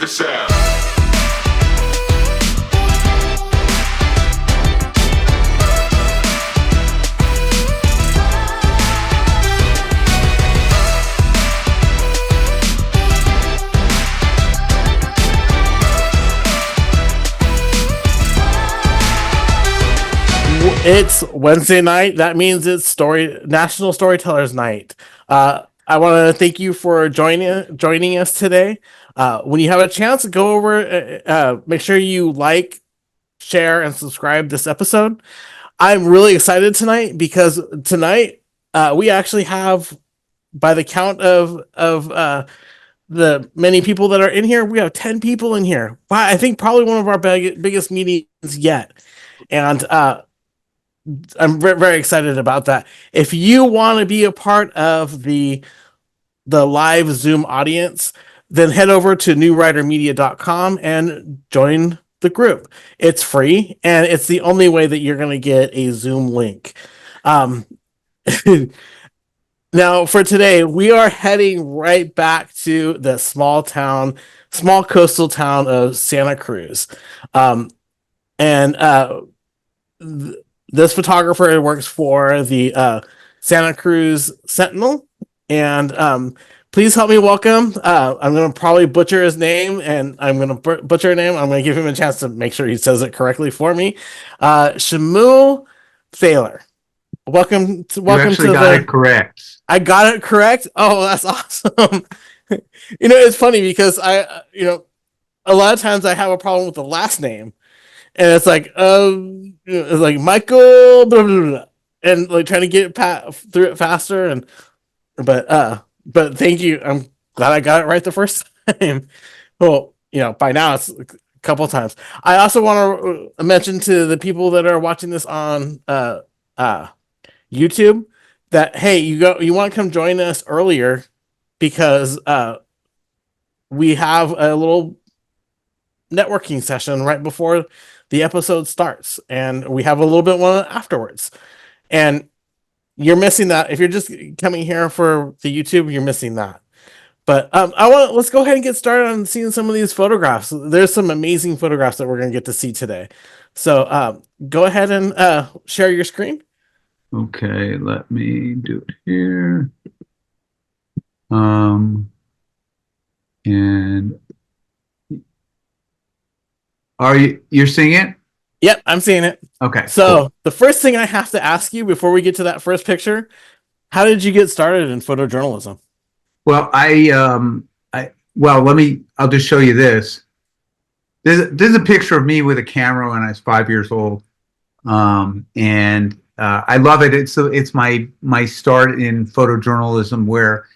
sound. It's Wednesday night. That means it's National Storytellers Night. I want to thank you for joining us today. When you have a chance, go over. Make sure you like, share, and subscribe this episode. I'm really excited tonight because tonight we actually have, by the count of the many people that are in here, we have 10 people in here. Wow, I think probably one of our biggest meetings yet, and I'm very excited about that. If you want to be a part of the live Zoom audience, then head over to newwritermedia.com and join the group. It's free, and it's the only way that you're going to get a Zoom link. Now, for today, we are heading right back to the small coastal town of Santa Cruz. This photographer works for the Santa Cruz Sentinel, and please help me welcome. I'm going to probably butcher his name, and I'm going to butcher her name. I'm going to give him a chance to make sure he says it correctly for me. Shmuel Thaler. Welcome to it correct. I got it correct. Oh, that's awesome. It's funny because a lot of times I have a problem with the last name. And it's like Michael, blah, blah, blah, and like trying to get through it faster. But thank you. I'm glad I got it right the first time. Well, by now it's a couple of times. I also want to mention to the people that are watching this on YouTube that, hey, you want to come join us earlier because we have a little networking session right before the episode starts, and we have a little bit one afterwards, and you're missing that. If you're just coming here for the YouTube, you're missing that. But let's go ahead and get started on seeing some of these photographs. There's some amazing photographs that we're going to get to see today. So go ahead and share your screen. Okay, let me do it here. And you're seeing it? Yep, I'm seeing it. Okay. So cool. The first thing I have to ask you before we get to that first picture, how did you get started in photojournalism? Well, I'll just show you this. This is a picture of me with a camera when I was 5 years old. And I love it. It's my start in photojournalism, where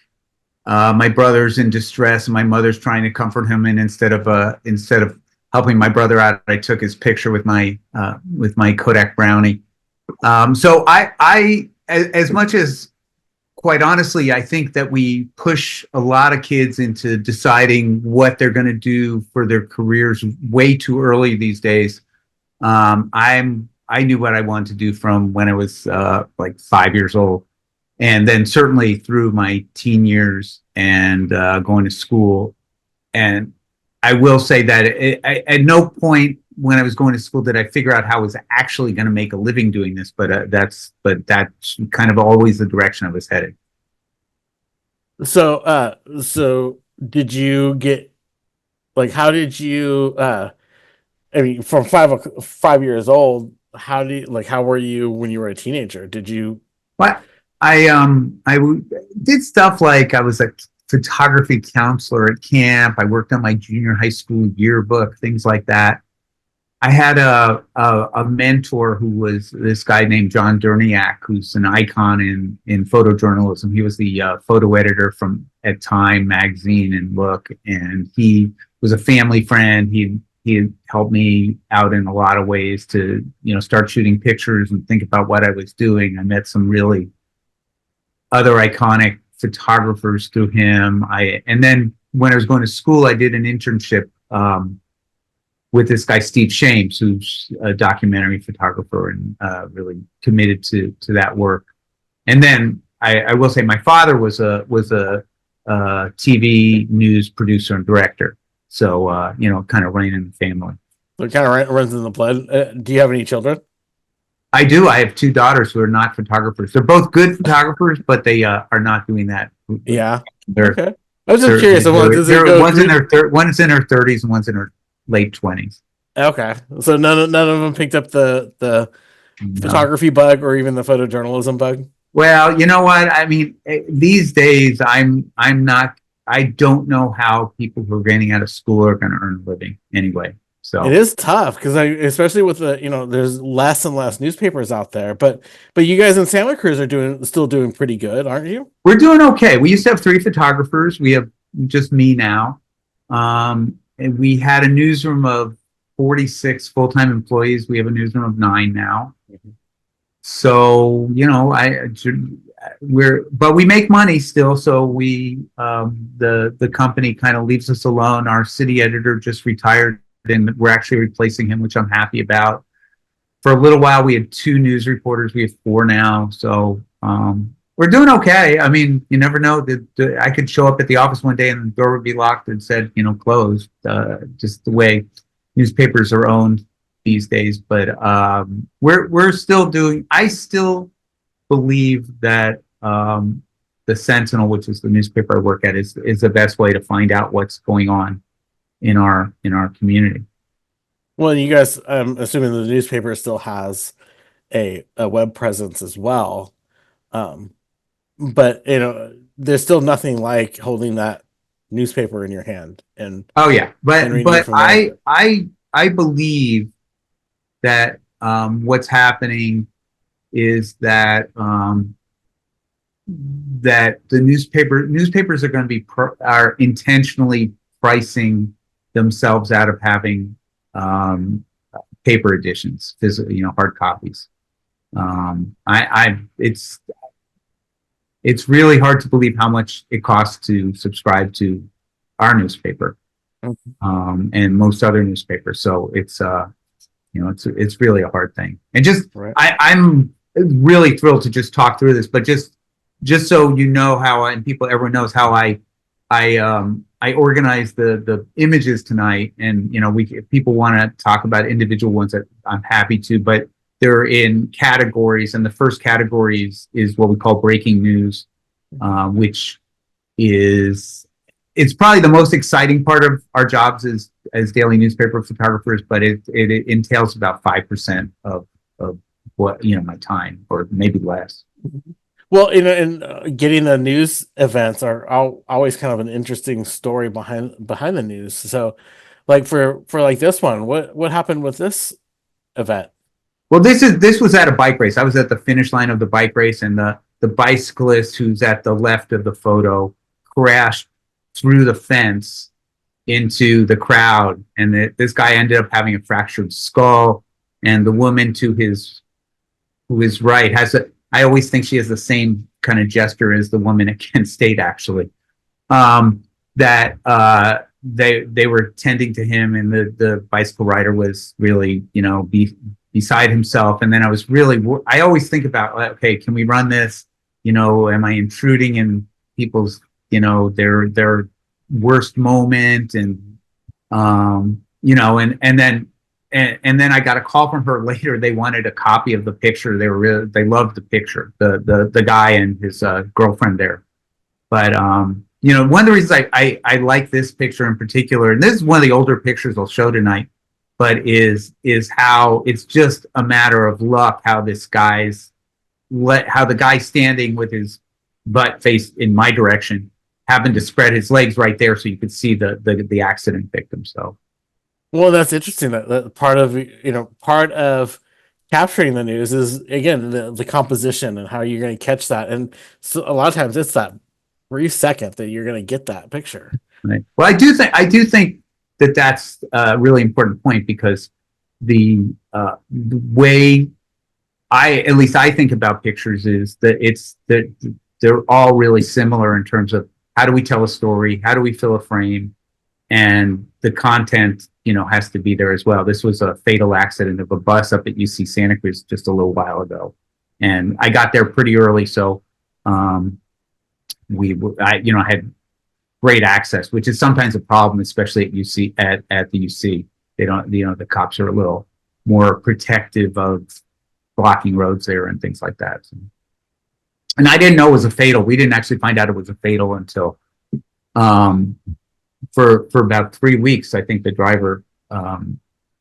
my brother's in distress and my mother's trying to comfort him, and instead of helping my brother out, I took his picture with my Kodak Brownie. So I as much as, quite honestly, I think that we push a lot of kids into deciding what they're going to do for their careers way too early these days. I knew what I wanted to do from when I was like 5 years old, and then certainly through my teen years and going to school. And I will say that at no point when I was going to school did I figure out how I was actually going to make a living doing this. But that's kind of always the direction I was headed. So did you get, like, how did you? From 5 years old, how were you when you were a teenager? Did you? What I did stuff like I was a photography counselor at camp. I worked on my junior high school yearbook, things like that. I had a mentor who was this guy named John Derniak, who's an icon in photojournalism. He was the photo editor at Time magazine and Look, and he was a family friend. He had helped me out in a lot of ways to start shooting pictures and think about what I was doing. I met some really other iconic photographers through him. And then when I was going to school, I did an internship with this guy Steve Shames, who's a documentary photographer and really committed to that work. And then I will say my father was a TV news producer and director. So kind of running in the family. So it kind of runs in the blood. Do you have any children? I do. I have two daughters who are not photographers. They're both good photographers, but they are not doing that. Yeah. They're Okay. I was just curious. Does it go one's in through? one's in her 30s and one's in her late 20s. Okay. So none of them picked up the No. photography bug or even the photojournalism bug. Well, you know what? I mean, these days I'm not. I don't know how people who are getting out of school are going to earn a living anyway. It So is tough because especially with there's less and less newspapers out there, but you guys in Santa Cruz are still doing pretty good, aren't you? we're doing okay. We used to have 3 photographers. We have just me now. And we had a newsroom of 46 full-time employees. We have a newsroom of 9 now. Mm-hmm. So, but we make money still. So the company kind of leaves us alone. Our city editor just retired and we're actually replacing him, which I'm happy about. For a little while, we had 2 news reporters. We have 4 now. So, we're doing okay. I mean, you never know that I could show up at the office one day and the door would be locked and said, closed, just the way newspapers are owned these days. But we're still doing. I still believe that the Sentinel, which is the newspaper I work at, is the best way to find out what's going on in our community. Well, you guys, I'm assuming the newspaper still has a web presence as well. But there's still nothing like holding that newspaper in your hand and oh yeah, but I I believe that what's happening is that that the newspapers are going to be are intentionally pricing themselves out of having paper editions, hard copies. It's really hard to believe how much it costs to subscribe to our newspaper, and most other newspapers. So it's really a hard thing. And just right. I'm really thrilled to just talk through this, but just so you know how, and everyone knows how I organize the images tonight. And if people want to talk about individual ones, that I'm happy to, but they're in categories, and the first category is what we call breaking news, which it's probably the most exciting part of our jobs as daily newspaper photographers, but it entails about 5% of what my time, or maybe less. Well, and getting the news events are always kind of an interesting story behind the news. So, like for like this one, what happened with this event? Well, this was at a bike race. I was at the finish line of the bike race, and the bicyclist who's at the left of the photo crashed through the fence into the crowd, and this guy ended up having a fractured skull, and the woman who is right has I always think she has the same kind of gesture as the woman at Kent State, actually. That they were tending to him, and the bicycle rider was really beside himself. And then I always think about, okay, can we run this? Am I intruding in people's their worst moment? And and then I got a call from her later. They wanted a copy of the picture. They loved the picture, the guy and his girlfriend there. But one of the reasons I like this picture in particular, and this is one of the older pictures I'll show tonight, but is how it's just a matter of luck how the guy standing with his butt face in my direction happened to spread his legs right there, so you could see the accident victim. So. Well, that's interesting. That part of capturing the news is, again, the composition and how you're going to catch that. And so a lot of times it's that brief second that you're going to get that picture. Right. Well, I do think that that's a really important point, because the way at least I think about pictures is that they're all really similar in terms of how do we tell a story, how do we fill a frame, and the content has to be there as well. This was a fatal accident of a bus up at UC Santa Cruz just a little while ago, and I got there pretty early, so I had great access, which is sometimes a problem, especially at UC at the UC. They don't, you know, the cops are a little more protective of blocking roads there and things like that. So, and I didn't know it was a fatal. We didn't actually find out it was a fatal until for about 3 weeks. I think the driver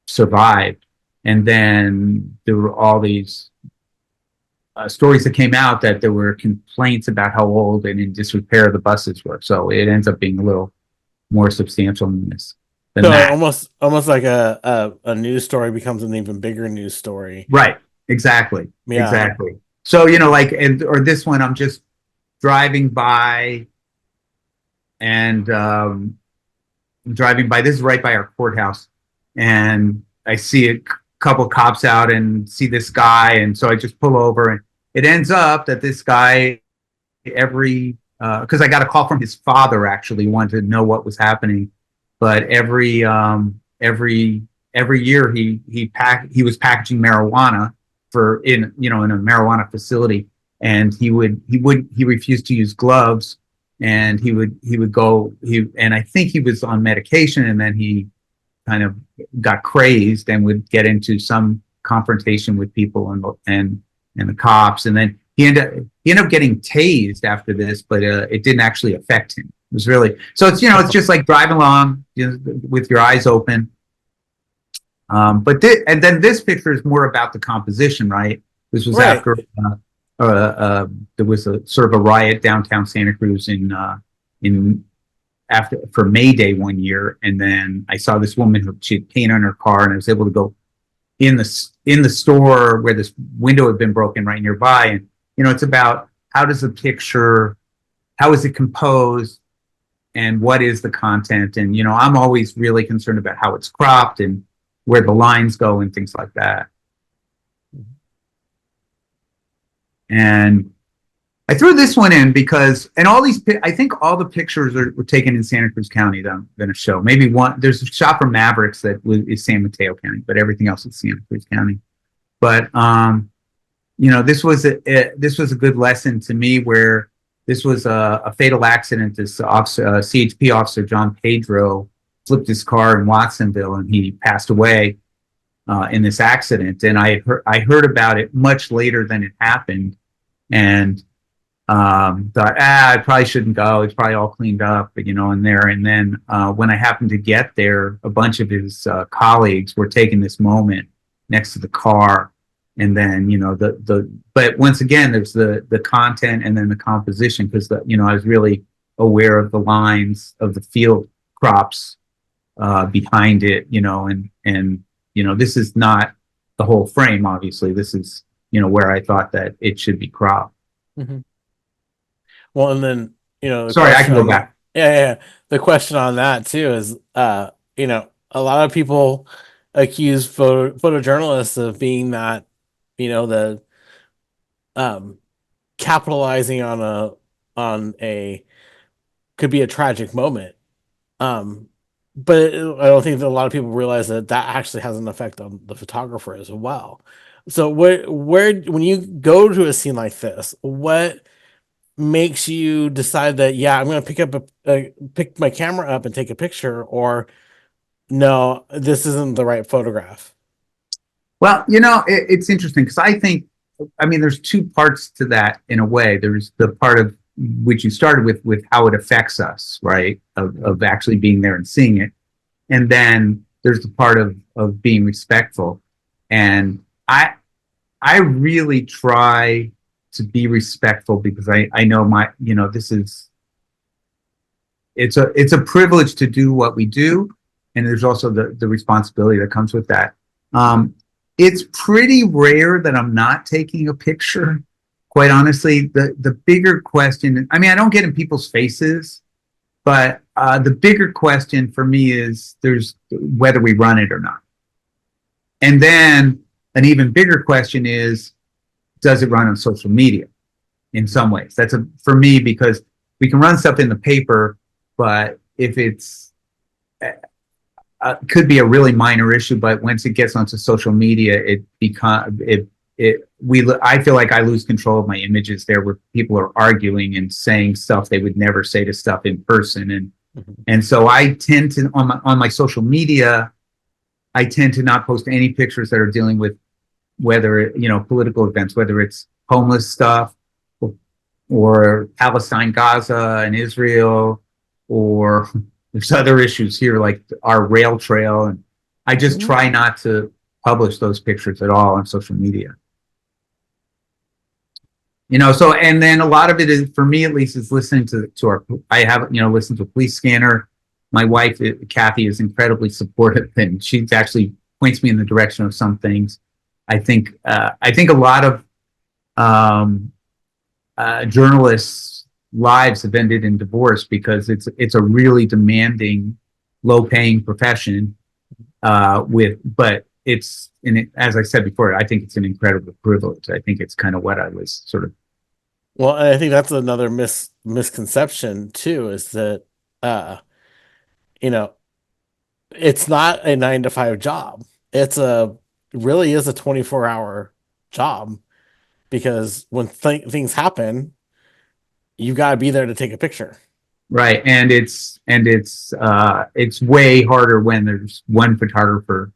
survived, and then there were all these stories that came out that there were complaints about how old and in disrepair the buses were. So it ends up being a little more substantial than this. Than So that. almost like a news story becomes an even bigger news story. Right. Exactly. Yeah. Exactly. So, you know, like, or this one, I'm just driving by and driving by. This is right by our courthouse, and I see a couple cops out and see this guy, and so I just pull over, and it ends up that this guy because I got a call from his father, actually wanted to know what was happening, but every year he was packaging marijuana in a marijuana facility, and he refused to use gloves, and he would go, and I think he was on medication, and then he kind of got crazed and would get into some confrontation with people and the cops, and then he ended up getting tased after this, but it didn't actually affect him. It was really, so it's, you know, it's just like driving along, you know, with your eyes open. And then this picture is more about the composition, right? This was Right. after there was a sort of a riot downtown Santa Cruz for May Day one year, and then I saw this woman who she had paint on her car, and I was able to go in the store where this window had been broken right nearby, and you know, it's about how is it composed, and what is the content, and you know, I'm always really concerned about how it's cropped and where the lines go and things like that. And I threw this one in because, and I think all the pictures were taken in Santa Cruz County than a show. Maybe one, there's a shot from Mavericks that is San Mateo County, but everything else is Santa Cruz County. But, you know, this was a good lesson to me, where this was a fatal accident. This CHP officer, John Pedro, flipped his car in Watsonville, and he passed away in this accident. And I heard about it much later than it happened, and thought, I probably shouldn't go. It's probably all cleaned up, you know, in there. And then when I happened to get there, a bunch of his colleagues were taking this moment next to the car. And then, you know, but once again, there's the content and then the composition, because you know, I was really aware of the lines of the field crops behind it, you know, and you know, this is not the whole frame, obviously. This is, you know, where I thought that it should be cropped. Mm-hmm. Well, and then, you know, sorry, I can go back. Yeah. The question on that too is, you know, a lot of people accuse photojournalists of being that, you know, the capitalizing on a could be a tragic moment. But I don't think that a lot of people realize that actually has an effect on the photographer as well. So where when you go to a scene like this, what makes you decide that, yeah, I'm going to pick my camera up and take a picture, or no, this isn't the right photograph? Well, you know, it's interesting because I mean, there's two parts to that in a way. There's the part of which you started with how it affects us, right? Of actually being there and seeing it. And then there's the part of being respectful. And I really try to be respectful, because I know you know, it's a privilege to do what we do. And there's also the responsibility that comes with that. It's pretty rare that I'm not taking a picture. Quite honestly, the bigger question, I mean, I don't get in people's faces, but the bigger question for me is there's whether we run it or not. And then an even bigger question is, does it run on social media? In some ways, that's for me, because we can run stuff in the paper, but if it's could be a really minor issue, but once it gets onto social media, I feel like I lose control of my images there, where people are arguing and saying stuff they would never say to stuff in person. And so I tend to, on my social media, I tend to not post any pictures that are dealing with whether, political events, whether it's homeless stuff or Palestine, Gaza, and Israel, or there's other issues here like our rail trail. And I just try not to publish those pictures at all on social media. So, and then a lot of it is, for me at least, is listening to I have, listened to a police scanner. My wife, Kathy, is incredibly supportive, and she actually points me in the direction of some things. I think a lot of journalists' lives have ended in divorce because it's a really demanding, low-paying profession. But it's, as I said before, I think it's an incredible privilege. I think it's kind of what I was sort of. Well, I think that's another misconception too, is that it's not a 9 to 5 job. Really is a 24-hour job, because when things happen, you got to be there to take a picture. Right, and it's way harder when there's one photographer,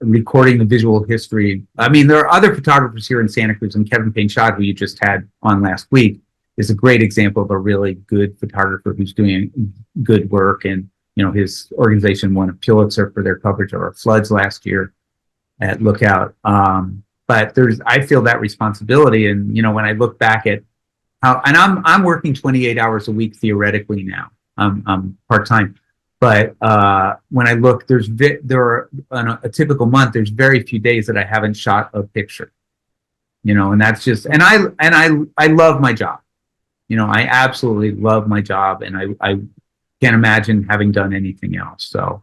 recording the visual history. I mean, there are other photographers here in Santa Cruz, and Kevin Payne-Schott, who you just had on last week, is a great example of a really good photographer who's doing good work. And, his organization won a Pulitzer for their coverage of our floods last year at Lookout. But I feel that responsibility. And, when I look back at how, and I'm working 28 hours a week theoretically now. I'm part-time. But when I look, there are, on a typical month, there's very few days that I haven't shot a picture, and that's just, and I love my job. I absolutely love my job, and I can't imagine having done anything else. So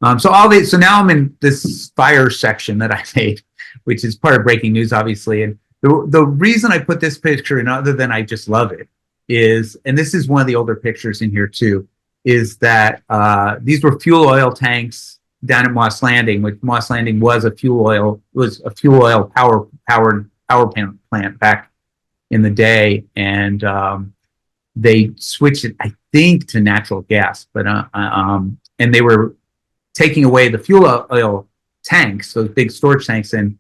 now I'm in this fire section that I made, which is part of breaking news, obviously. And the reason I put this picture in, other than I just love it, is, and this is one of the older pictures in here too, is that these were fuel oil tanks down at Moss Landing, which Moss Landing was a fuel oil powered power plant back in the day, and they switched it, I think, to natural gas. But and they were taking away the fuel oil tanks, those big storage tanks, and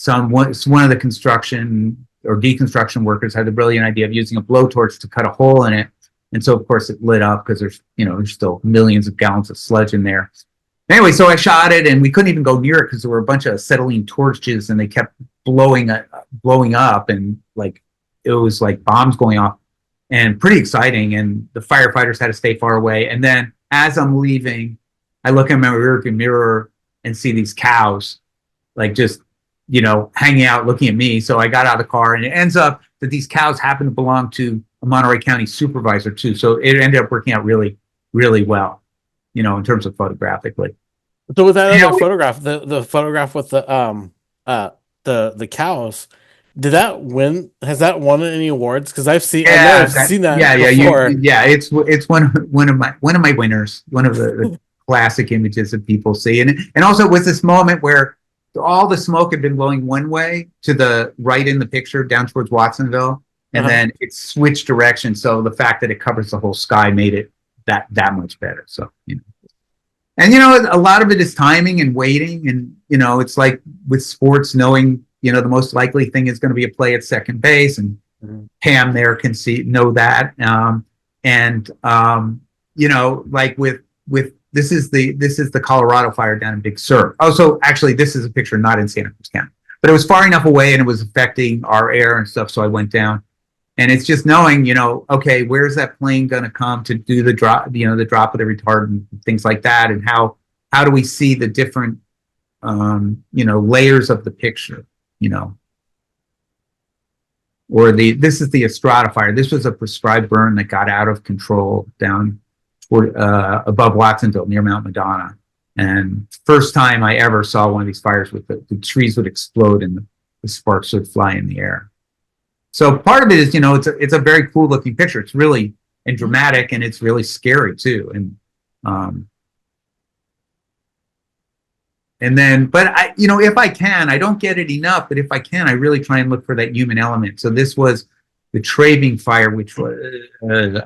one of the construction or deconstruction workers had the brilliant idea of using a blowtorch to cut a hole in it. And so, of course, it lit up because there's still millions of gallons of sludge in there. Anyway, so I shot it, and we couldn't even go near it because there were a bunch of acetylene torches, and they kept blowing up, and it was like bombs going off, and pretty exciting. And the firefighters had to stay far away. And then as I'm leaving, I look in my rearview mirror and see these cows, just hanging out, looking at me. So I got out of the car, and it ends up that these cows happen to belong to a Monterey County supervisor too. So it ended up working out really, really well, in terms of photographically. So with that other photograph, the photograph with the cows, has that won any awards? Because I've seen that before. It's one of my winners, one of the classic images that people see. And also with this moment where all the smoke had been blowing one way to the right in the picture down towards Watsonville, and then it switched direction. So the fact that it covers the whole sky made it that much better. So, and a lot of it is timing and waiting. And, it's like with sports, knowing, the most likely thing is going to be a play at second base, and Pam there can know that. Like with this is the Colorado fire down in Big Sur. Oh, so actually this is a picture not in Santa Cruz County, but it was far enough away and it was affecting our air and stuff. So I went down. And it's just knowing, okay, where's that plane going to come to do the drop, the drop of the retardant, things like that. And how do we see the different, layers of the picture, or this is the Estrada fire. This was a prescribed burn that got out of control down toward, above Watsonville near Mount Madonna. And first time I ever saw one of these fires with the trees would explode and the sparks would fly in the air. So part of it is, it's a very cool looking picture. It's really and dramatic, and it's really scary too. And And then, but I, if I can, I don't get it enough, but if I can, I really try and look for that human element. So this was the Traving Fire, which was,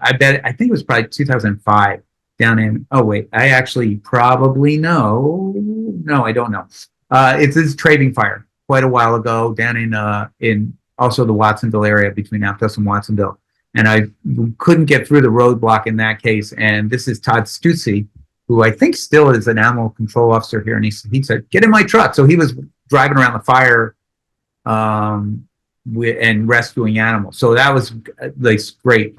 I think it was probably 2005 down in, oh wait, I actually probably know. No, I don't know. It's this Traving Fire quite a while ago down in also the Watsonville area between Aptos and Watsonville. And I couldn't get through the roadblock in that case. And this is Todd Stutzy, who I think still is an animal control officer here. And he said, get in my truck. So he was driving around the fire and rescuing animals. So that was like great,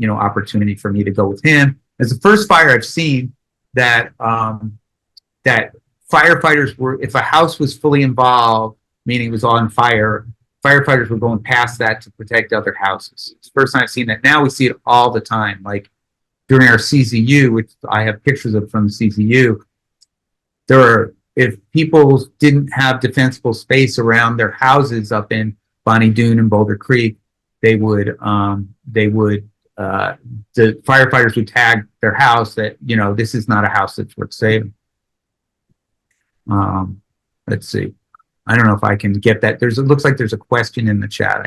opportunity for me to go with him. It's the first fire I've seen that that firefighters were, if a house was fully involved, meaning it was on fire, firefighters were going past that to protect other houses. It's the first time I've seen that. Now we see it all the time. Like during our CZU, which I have pictures of from the CZU, if people didn't have defensible space around their houses up in Bonnie Doon and Boulder Creek, the firefighters would tag their house that, this is not a house that's worth saving. Let's see. I don't know if I can get that. It looks like there's a question in the chat.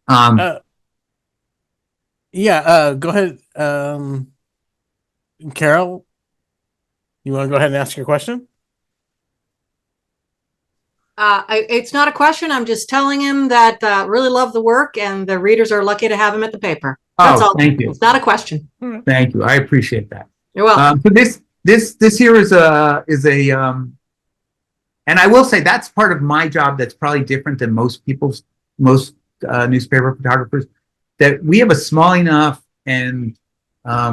Go ahead. Carol, you want to go ahead and ask your question? It's not a question. I'm just telling him that really love the work, and the readers are lucky to have him at the paper. That's all. Thank you. It's not a question. Thank you. I appreciate that. You're welcome. So this here is a and I will say that's part of my job that's probably different than most newspaper photographers, that we have a small enough and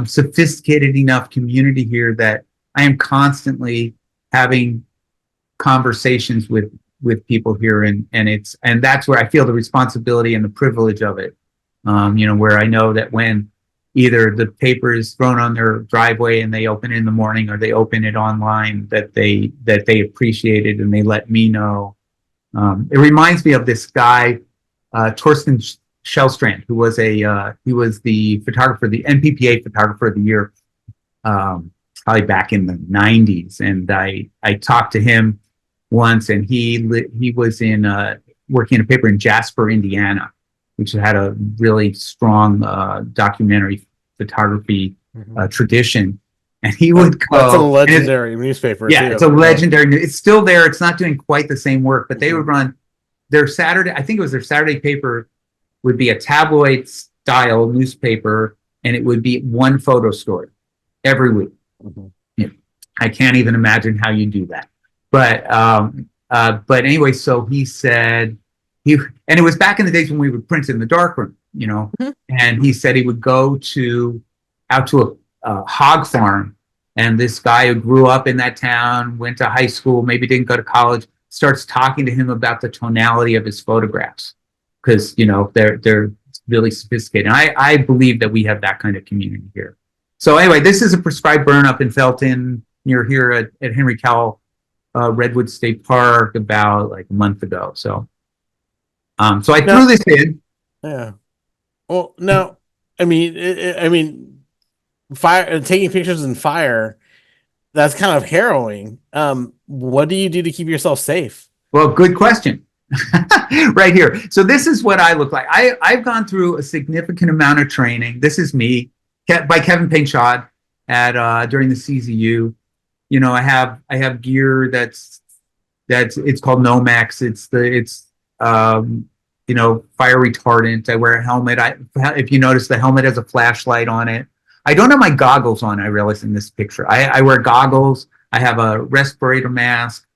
sophisticated enough community here that I am constantly having conversations with people here, and that's where I feel the responsibility and the privilege of it. Where I know that when either the paper is thrown on their driveway and they open it in the morning, or they open it online, that they appreciate it and they let me know. It reminds me of this guy, Torsten Shellstrand, who was he was the photographer, the NPPA Photographer of the Year, probably back in the 90s. And I talked to him once, and he was working in a paper in Jasper, Indiana, which had a really strong documentary photography tradition. And he would go. That's a legendary newspaper. Yeah, too. It's a legendary. It's still there. It's not doing quite the same work, but they would run their Saturday. I think it was their Saturday paper would be a tabloid style newspaper, and it would be one photo story every week. Yeah. I can't even imagine how you do that. But anyway, so he said and it was back in the days when we would print in the darkroom, and he said he would go out to a hog farm, and this guy who grew up in that town, went to high school, maybe didn't go to college, starts talking to him about the tonality of his photographs, because they're really sophisticated. And I believe that we have that kind of community here. So anyway, this is a prescribed burn up in Felton near here at Henry Cowell Redwood State Park about like a month ago. So I threw this in. Yeah. Well, no, I mean, fire, taking pictures in fire, that's kind of harrowing. What do you do to keep yourself safe? Well, good question. Right here. So this is what I look like. I've gone through a significant amount of training. This is me by Kevin Payne-Shod during the CZU. I have gear that's it's called Nomex. It's fire retardant. I wear a helmet. If you notice, the helmet has a flashlight on it. I don't have my goggles on, I realize, in this picture. I wear goggles. I have a respirator mask,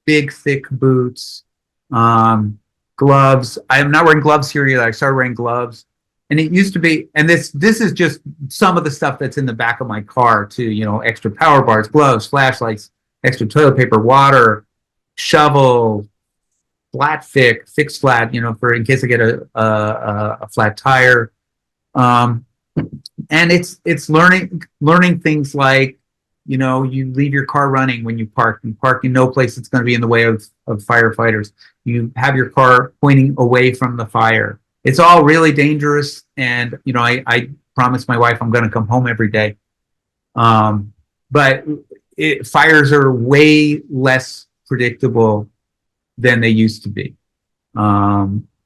big, thick boots, gloves. I am not wearing gloves here either. I started wearing gloves. And it used to be, and this is just some of the stuff that's in the back of my car too, extra power bars, gloves, flashlights, extra toilet paper, water, shovel, fixed flat, for in case I get a flat tire. And it's learning things like, you leave your car running when you park. You park in no place that's going to be in the way of firefighters. You have your car pointing away from the fire. It's all really dangerous. And, I promised my wife I'm going to come home every day. But fires are way less predictable than they used to be.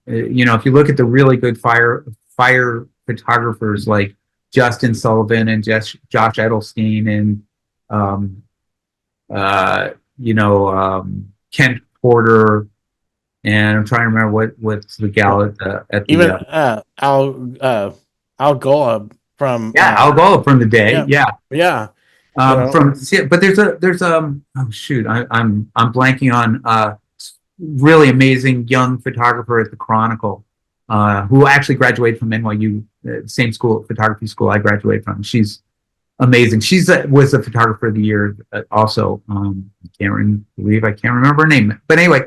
If you look at the really good fire photographers like Justin Sullivan and Josh Edelstein and Kent Porter, and I'm trying to remember what's the gal at the even Al Golub from Al Golub from the day, yeah. But there's oh shoot, I'm blanking on really amazing young photographer at the Chronicle, who actually graduated from NYU, same school, photography school I graduated from. She's amazing. She's was a photographer of the year also. I can't remember her name, but anyway,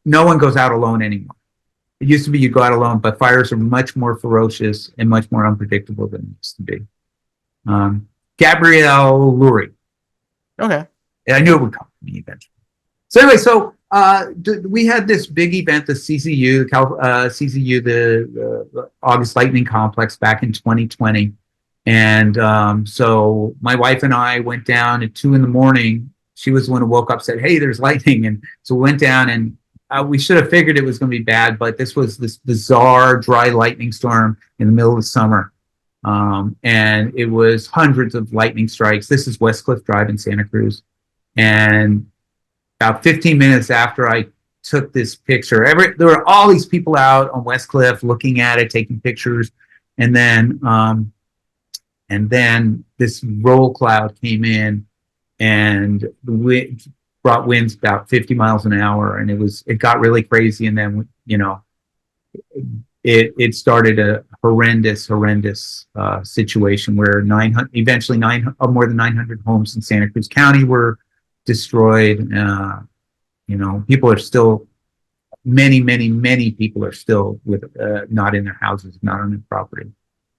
no one goes out alone anymore. It used to be you go out alone, but fires are much more ferocious and much more unpredictable than it used to be. Gabrielle Lurie. Okay. And I knew it would come to me eventually. So anyway, we had this big event, the CZU, the August Lightning Complex back in 2020. And so my wife and I went down at 2 a.m. She was the one who woke up, said, "Hey, there's lightning." And so we went down, and we should have figured it was going to be bad, but this was this bizarre dry lightning storm in the middle of the summer. And it was hundreds of lightning strikes. This is Westcliff Drive in Santa Cruz. And about 15 minutes after I took this picture, there were all these people out on Westcliff looking at it, taking pictures. And then this roll cloud came in, and the wind brought winds about 50 miles an hour, and it got really crazy. And then, it started a horrendous situation where eventually more than 900 homes in Santa Cruz County were destroyed. People are still, many people are still with not in their houses, not on their property.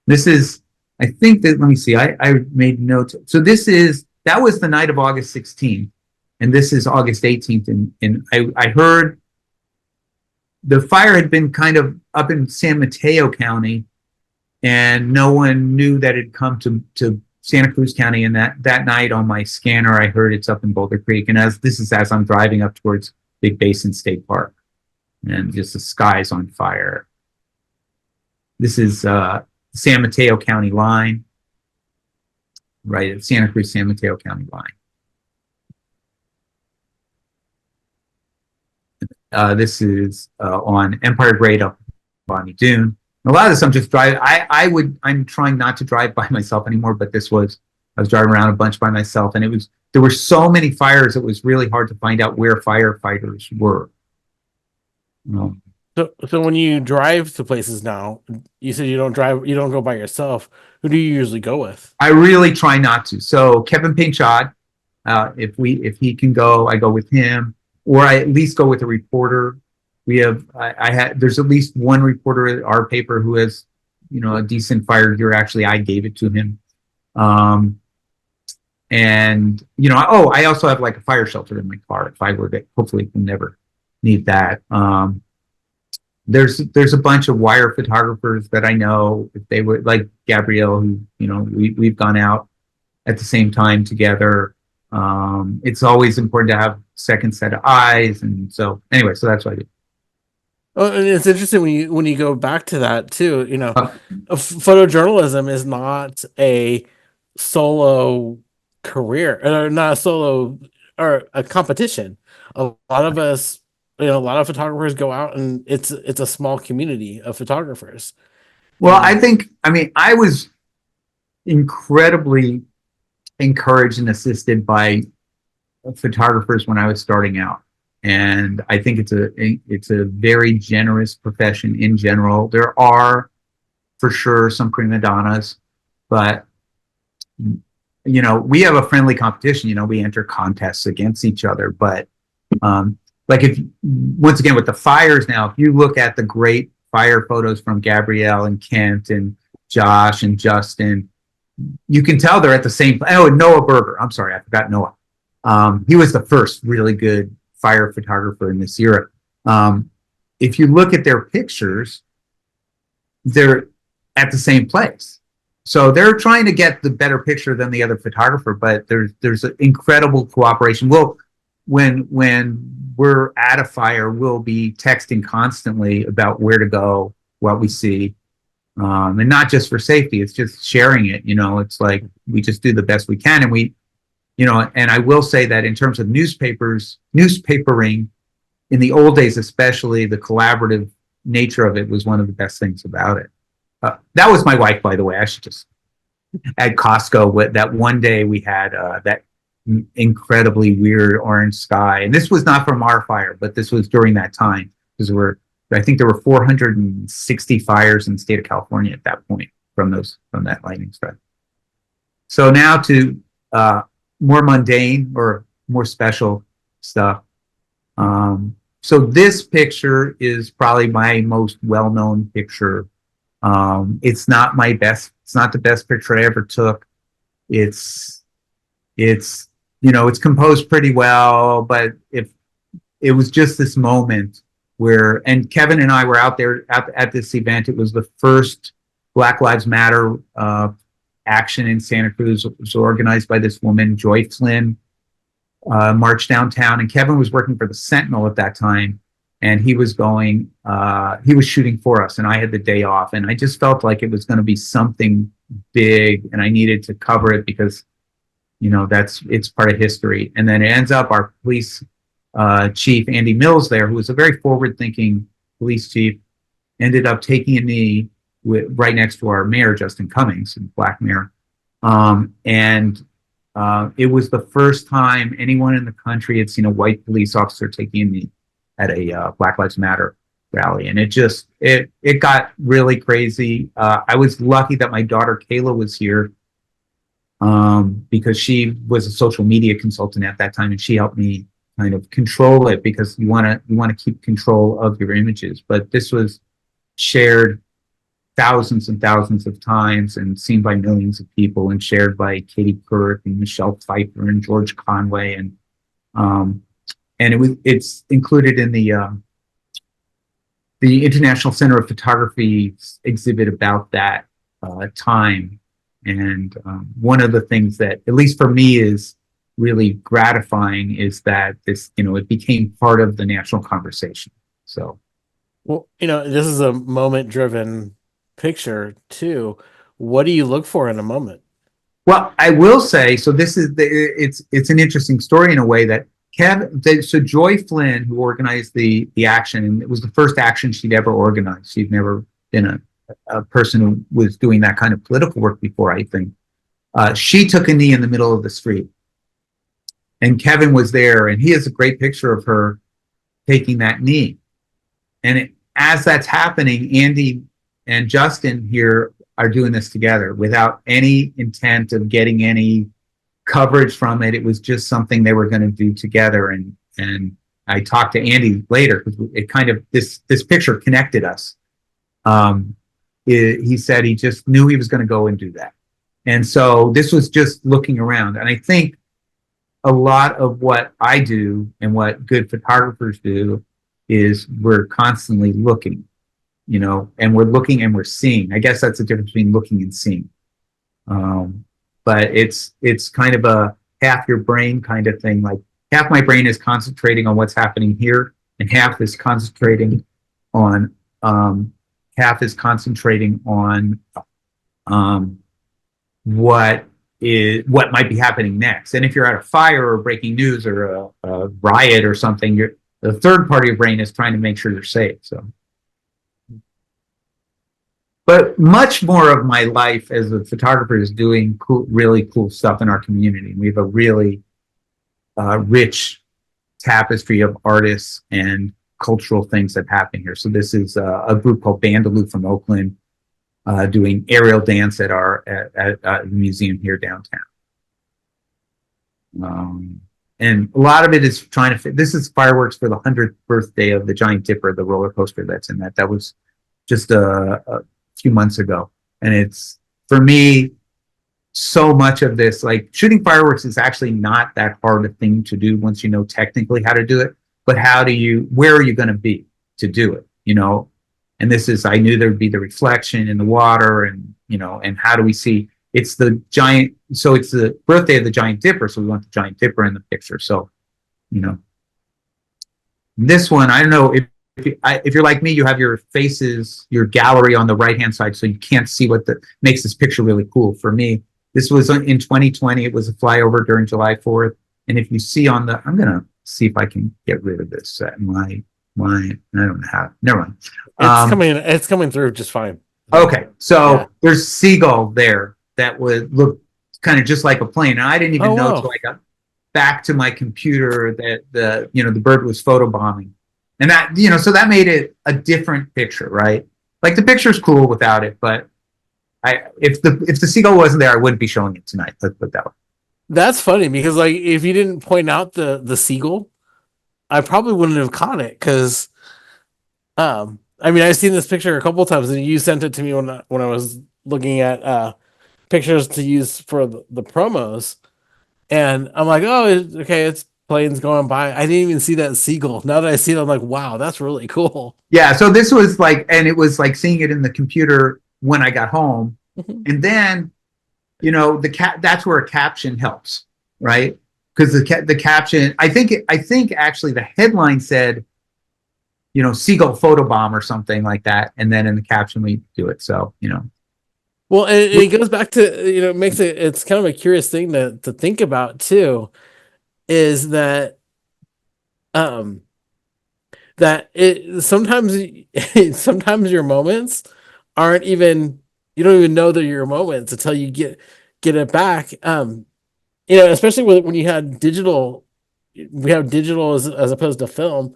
This is, I think that, let me see, I made notes. So that was the night of August 16th, and this is August 18th. And I heard the fire had been kind of up in San Mateo County, and no one knew that it had come to Santa Cruz County. And that night on my scanner, I heard it's up in Boulder Creek. And as I'm driving up towards Big Basin State Park, and just the sky's on fire. This is San Mateo County line, right at Santa Cruz San Mateo County line. This is on Empire Grade up Bonnie Dune. And a lot of this I'm just driving. I'm trying not to drive by myself anymore, but I was driving around a bunch by myself, and there were so many fires, it was really hard to find out where firefighters were. So when you drive to places now, you said you don't go by yourself. Who do you usually go with? I really try not to. So Kevin Pinchot, if he can go, I go with him, or I at least go with a reporter. There's at least one reporter at our paper who has, a decent fire gear. Actually, I gave it to him. I also have like a fire shelter in my car if I were to, hopefully we'll never need that. There's a bunch of wire photographers that I know, if they were like Gabrielle, who, we've gone out at the same time together. It's always important to have second set of eyes. And so anyway, so that's what I do. Oh, and it's interesting when you go back to that too, photojournalism is not a solo career, or not a solo or a competition. A lot of us, a lot of photographers go out, and it's a small community of photographers. Well, I was incredibly encouraged and assisted by photographers when I was starting out. And I think it's a very generous profession in general. There are, for sure, some prima donnas, but we have a friendly competition. We enter contests against each other. But once again with the fires now, if you look at the great fire photos from Gabrielle and Kent and Josh and Justin, you can tell they're at the same. Oh, and Noah Berger. I'm sorry, I forgot Noah. He was the first really good fire photographer in this era. If you look at their pictures, they're at the same place. So they're trying to get the better picture than the other photographer, but there's an incredible cooperation. When we're at a fire, we'll be texting constantly about where to go, what we see, and not just for safety. It's just sharing it. It's like we just do the best we can, and and I will say that in terms of newspapering, in the old days, especially, the collaborative nature of it was one of the best things about it. That was my wife, by the way. I should just at Costco. That one day we had that incredibly weird orange sky, and this was not from our fire, but this was during that time, because I think there were 460 fires in the state of California at that point from that lightning strike. So now to more mundane or more special stuff. So this picture is probably my most well-known picture. It's not my best. It's not the best picture I ever took. It's composed pretty well, but if it was just this moment and Kevin and I were out there at this event. It was the first Black Lives Matter action in Santa Cruz. It was organized by this woman, Joy Flynn, marched downtown, and Kevin was working for the Sentinel at that time. And he was shooting for us, and I had the day off, and I just felt like it was going to be something big, and I needed to cover it because, it's part of history. And then it ends up our police chief, Andy Mills, there, who was a very forward-thinking police chief, ended up taking a knee right next to our mayor, Justin Cummings, black mayor. It was the first time anyone in the country had seen a white police officer taking a knee at a Black Lives Matter rally. And it got really crazy. I was lucky that my daughter Kayla was here because she was a social media consultant at that time, and she helped me kind of control it, because you want to keep control of your images. But this was shared thousands and thousands of times and seen by millions of people, and shared by Katie Couric and Michelle Pfeiffer and George Conway, and it's included in the International Center of Photography exhibit about that time. And one of the things that, at least for me, is really gratifying is that this, it became part of the national conversation. So, well, this is a moment-driven picture too. What do you look for in a moment? Well, I will say, so this is it's an interesting story in a way that so Joy Flynn, who organized the action, and it was the first action she'd ever organized. She'd never been a person who was doing that kind of political work before, I think. She took a knee in the middle of the street, and Kevin was there, and he has a great picture of her taking that knee. And as that's happening, Andy and Justin here are doing this together without any intent of getting any coverage from it. It was just something they were going to do together. And I talked to Andy later, because it kind of, this picture connected us. He said he just knew he was going to go and do that. And so this was just looking around. And I think a lot of what I do and what good photographers do is we're constantly looking, and we're looking and we're seeing. I guess that's the difference between looking and seeing. But it's kind of a half your brain kind of thing. Like, half my brain is concentrating on what's happening here, and half is concentrating on what might be happening next. And if you're at a fire or breaking news or a riot or something, the third part of your brain is trying to make sure you're safe. So, but much more of my life as a photographer is doing really cool stuff in our community. We have a really rich tapestry of artists and cultural things that happen here. So this is a group called Bandaloo from Oakland, doing aerial dance at the museum here downtown. And a lot of it is trying to fit. This is fireworks for the 100th birthday of the Giant Dipper, the roller coaster that's in that. That was just a few months ago. And it's, for me, so much of this, like, shooting fireworks is actually not that hard a thing to do once you know technically how to do it. But where are you going to be to do it? And this is, I knew there'd be the reflection in the water, and and how do we see? It's the giant. So it's the birthday of the Giant Dipper, so we want the Giant Dipper in the picture. So, this one, I don't know if you're like me, you have your faces, your gallery on the right hand side, so you can't see what makes this picture really cool. For me, this was in 2020. It was a flyover during July 4th, and if you see on the, I'm gonna see if I can get rid of this. I don't have. Never mind. It's coming through just fine. Okay, so there's seagull there that would look kind of just like a plane, and I didn't even know until I got back to my computer that the bird was photobombing, and that so that made it a different picture, right? Like the picture's cool without it, but if the seagull wasn't there, I wouldn't be showing it tonight. Let's put it that way. That's funny because like if you didn't point out the seagull, I probably wouldn't have caught it because, I mean, I've seen this picture a couple of times, and you sent it to me when I was looking at pictures to use for the promos, and I'm like, oh, okay, it's planes going by. I didn't even see that seagull. Now that I see it, I'm like, wow, that's really cool. Yeah, so this was like, and it was like seeing it in the computer when I got home, and then that's where a caption helps, right? Because the caption, I think actually the headline said, seagull photobomb or something like that, and then in the caption we do it. So well, and it goes back to it's kind of a curious thing to think about too, is that sometimes your moments aren't even, you don't even know they're your moments until you get it back. Especially when you had digital, we have digital as opposed to film.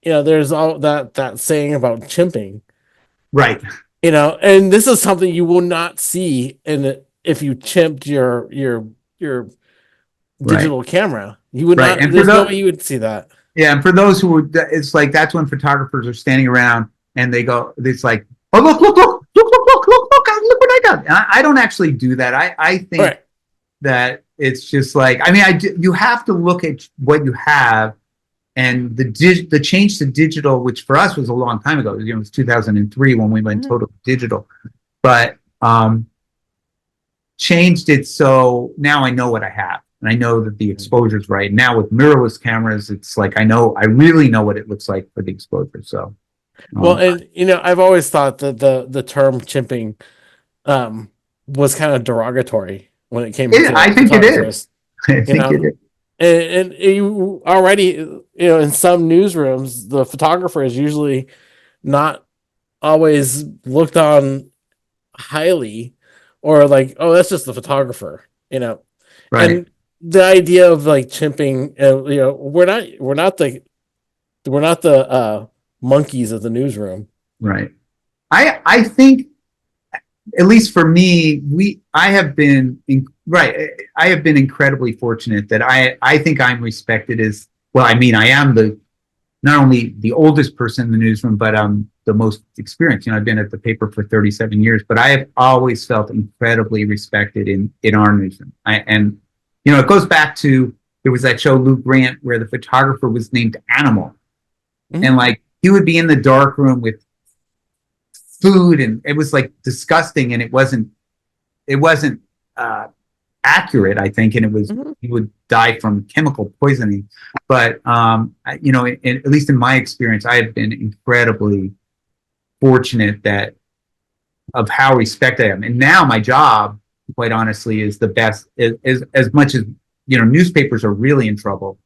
There's all that saying about chimping, right? And this is something you will not see if you chimped your digital camera. You would not. And there's no way you would see that. Yeah, and for those who would, it's like that's when photographers are standing around and they go, it's like, oh look what I got. And I don't actually do that. I think that it's just like, I mean, you have to look at what you have, and the change to digital, which for us was a long time ago. It was 2003 when we went total digital, but changed it so now I know what I have, and I know that the exposure is right. Now with mirrorless cameras, it's like I really know what it looks like for the exposure. So, well, and I've always thought that the term chimping was kind of derogatory when it came to I think it is. I think it is. And you already, in some newsrooms, the photographer is usually not always looked on highly, or like, oh, that's just the photographer, Right. And the idea of like chimping, we're not the monkeys of the newsroom, right? I think, at least for me, I have been incredibly fortunate that I think I'm respected as well. I mean, I am not only the oldest person in the newsroom, but I'm the most experienced. I've been at the paper for 37 years, but I have always felt incredibly respected in our newsroom. It goes back to, there was that show Lou Grant where the photographer was named Animal, and like he would be in the dark room with food, and it was like disgusting, and it wasn't accurate, I think, and it was he would die from chemical poisoning. But at least in my experience, I have been incredibly fortunate of how respected I am. And now my job, quite honestly, is the best. Is as much as newspapers are really in trouble.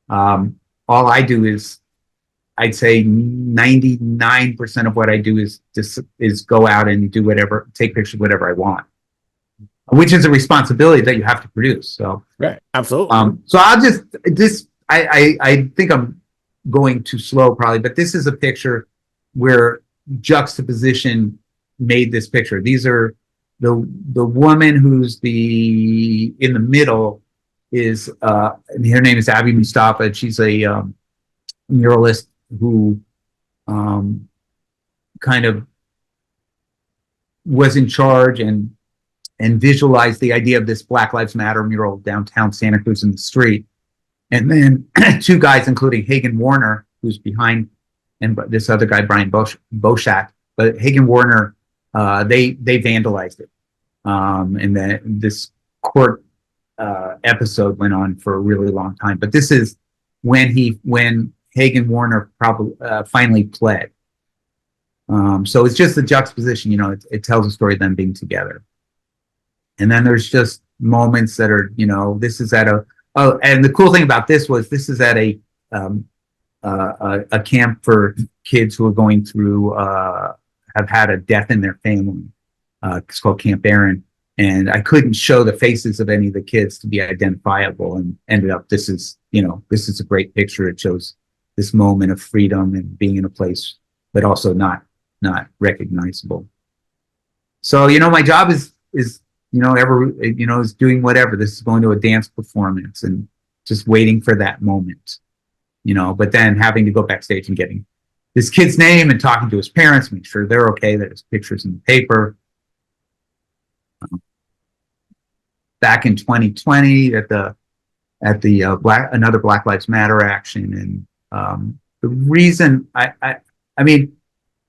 All I do is, I'd say 99% of what I do is go out and do take pictures of whatever I want, which is a responsibility that you have to produce. So right, absolutely. So I'll I think I'm going too slow probably, but this is a picture where juxtaposition made this picture. These are the woman who's in the middle is her name is Abby Mustafa, and she's a muralist who kind of was in charge and visualized the idea of this Black Lives Matter mural downtown Santa Cruz in the street. And then two guys, including Hagen Warner, who's behind and this other guy, Brian Boschak. But Hagen Warner, they vandalized it. And then this court episode went on for a really long time. But this is when Hagen Warner probably finally pled. So it's just the juxtaposition, it tells a story of them being together. And then there's just moments that are, this is at and the cool thing about this is at a camp for kids who are going through, have had a death in their family. It's called Camp Aaron. And I couldn't show the faces of any of the kids to be identifiable, and ended up, this is a great picture. It shows this moment of freedom and being in a place, but also not recognizable. So, my job is doing whatever. This is going to a dance performance and just waiting for that moment, but then having to go backstage and getting this kid's name and talking to his parents, make sure they're okay, that his picture's in the paper. Back in 2020 at the another Black Lives Matter action. And the reason I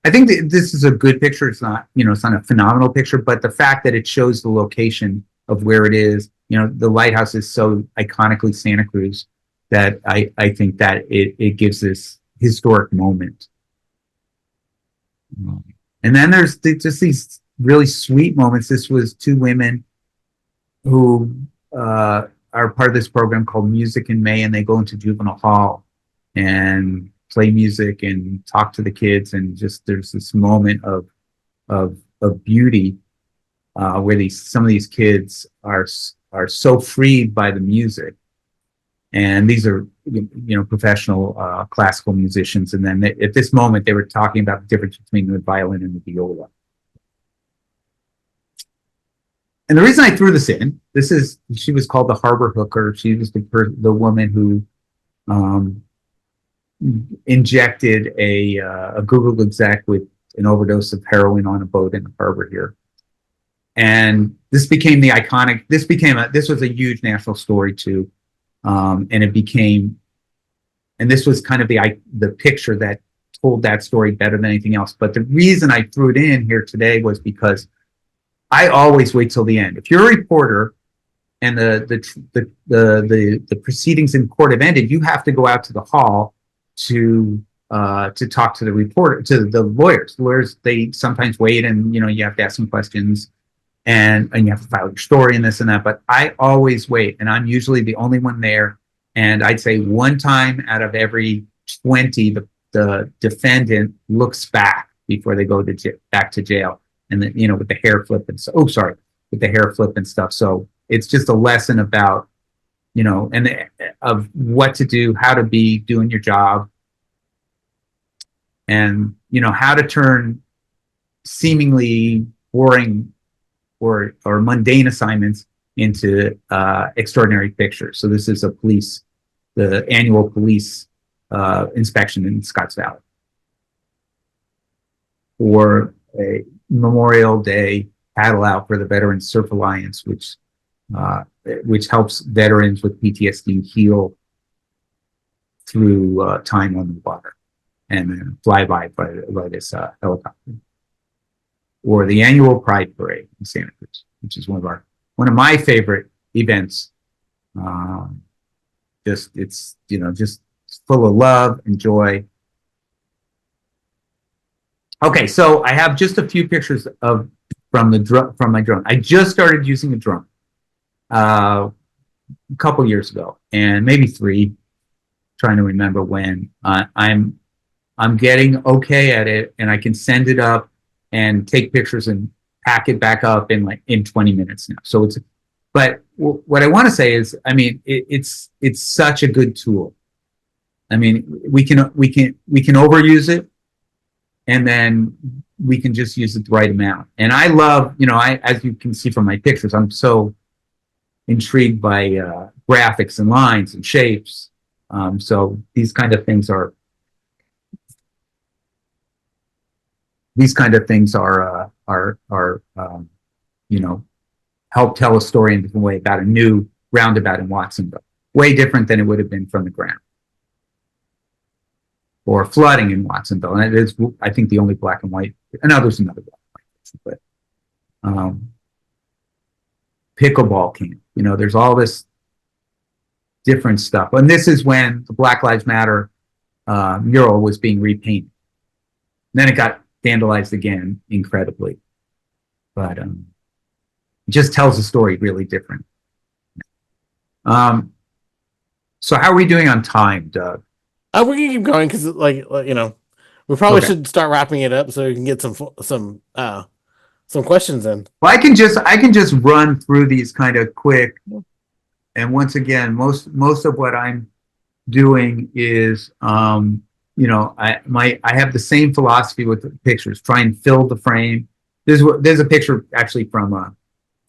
think that this is a good picture. It's not, it's not a phenomenal picture, but the fact that it shows the location of where it is, the lighthouse is so iconically Santa Cruz that I think that it gives this historic moment. And then there's just these really sweet moments. This was two women who are part of this program called Music in May, and they go into juvenile hall and play music and talk to the kids, and just there's this moment of beauty where some of these kids are so freed by the music, and these are professional classical musicians, and then at this moment they were talking about the difference between the violin and the viola. And the reason I threw this in, she was called the Harbor Hooker. She was the woman who injected a Google exec with an overdose of heroin on a boat in the harbor here. And this became the iconic, this was a huge national story too. And this was kind of the picture that told that story better than anything else. But the reason I threw it in here today was because I always wait till the end. If you're a reporter and the proceedings in court have ended, you have to go out to the hall to talk to the reporter, to the lawyers. The lawyers, they sometimes wait, and you have to ask some questions, and you have to file your story and this and that. But I always wait, and I'm usually the only one there. And I'd say one time out of every 20, the defendant looks back before they go back to jail. And then, with the hair flip and so, with the hair flip and stuff. So it's just a lesson about, of what to do, how to be doing your job, and, how to turn seemingly boring or mundane assignments into extraordinary pictures. So this is the annual police inspection in Scotts Valley, or a Memorial Day paddle out for the Veterans Surf Alliance, which helps veterans with PTSD heal through time on the water, and then fly by this helicopter. Or the annual Pride Parade in Santa Cruz, which is one of my favorite events. It's full of love and joy. Okay, so I have just a few pictures from my drone. I just started using a drone a couple years ago, and maybe 3. Trying to remember when. I'm getting okay at it, and I can send it up and take pictures and pack it back up in 20 minutes now. So but what I want to say is, it's such a good tool. We can overuse it, and then we can just use it the right amount. And I love, as you can see from my pictures, I'm so intrigued by graphics and lines and shapes. So these kind of things are help tell a story in a different way about a new roundabout in Watsonville. Way different than it would have been from the ground. or flooding in Watsonville. And it is, I think, the only black and white. No, there's another black and white, but pickleball camp. You know, there's all this different stuff. And this is when the Black Lives Matter mural was being repainted. Then it got vandalized again, incredibly. But it just tells the story really different. So how are we doing on time, Doug? We can keep going because, like, you know, we probably should start wrapping it up so we can get some questions in. Well, I can just run through these kind of quick. And once again, most of what I'm doing is, you know, I have the same philosophy with the pictures. Try and fill the frame. There's a picture actually from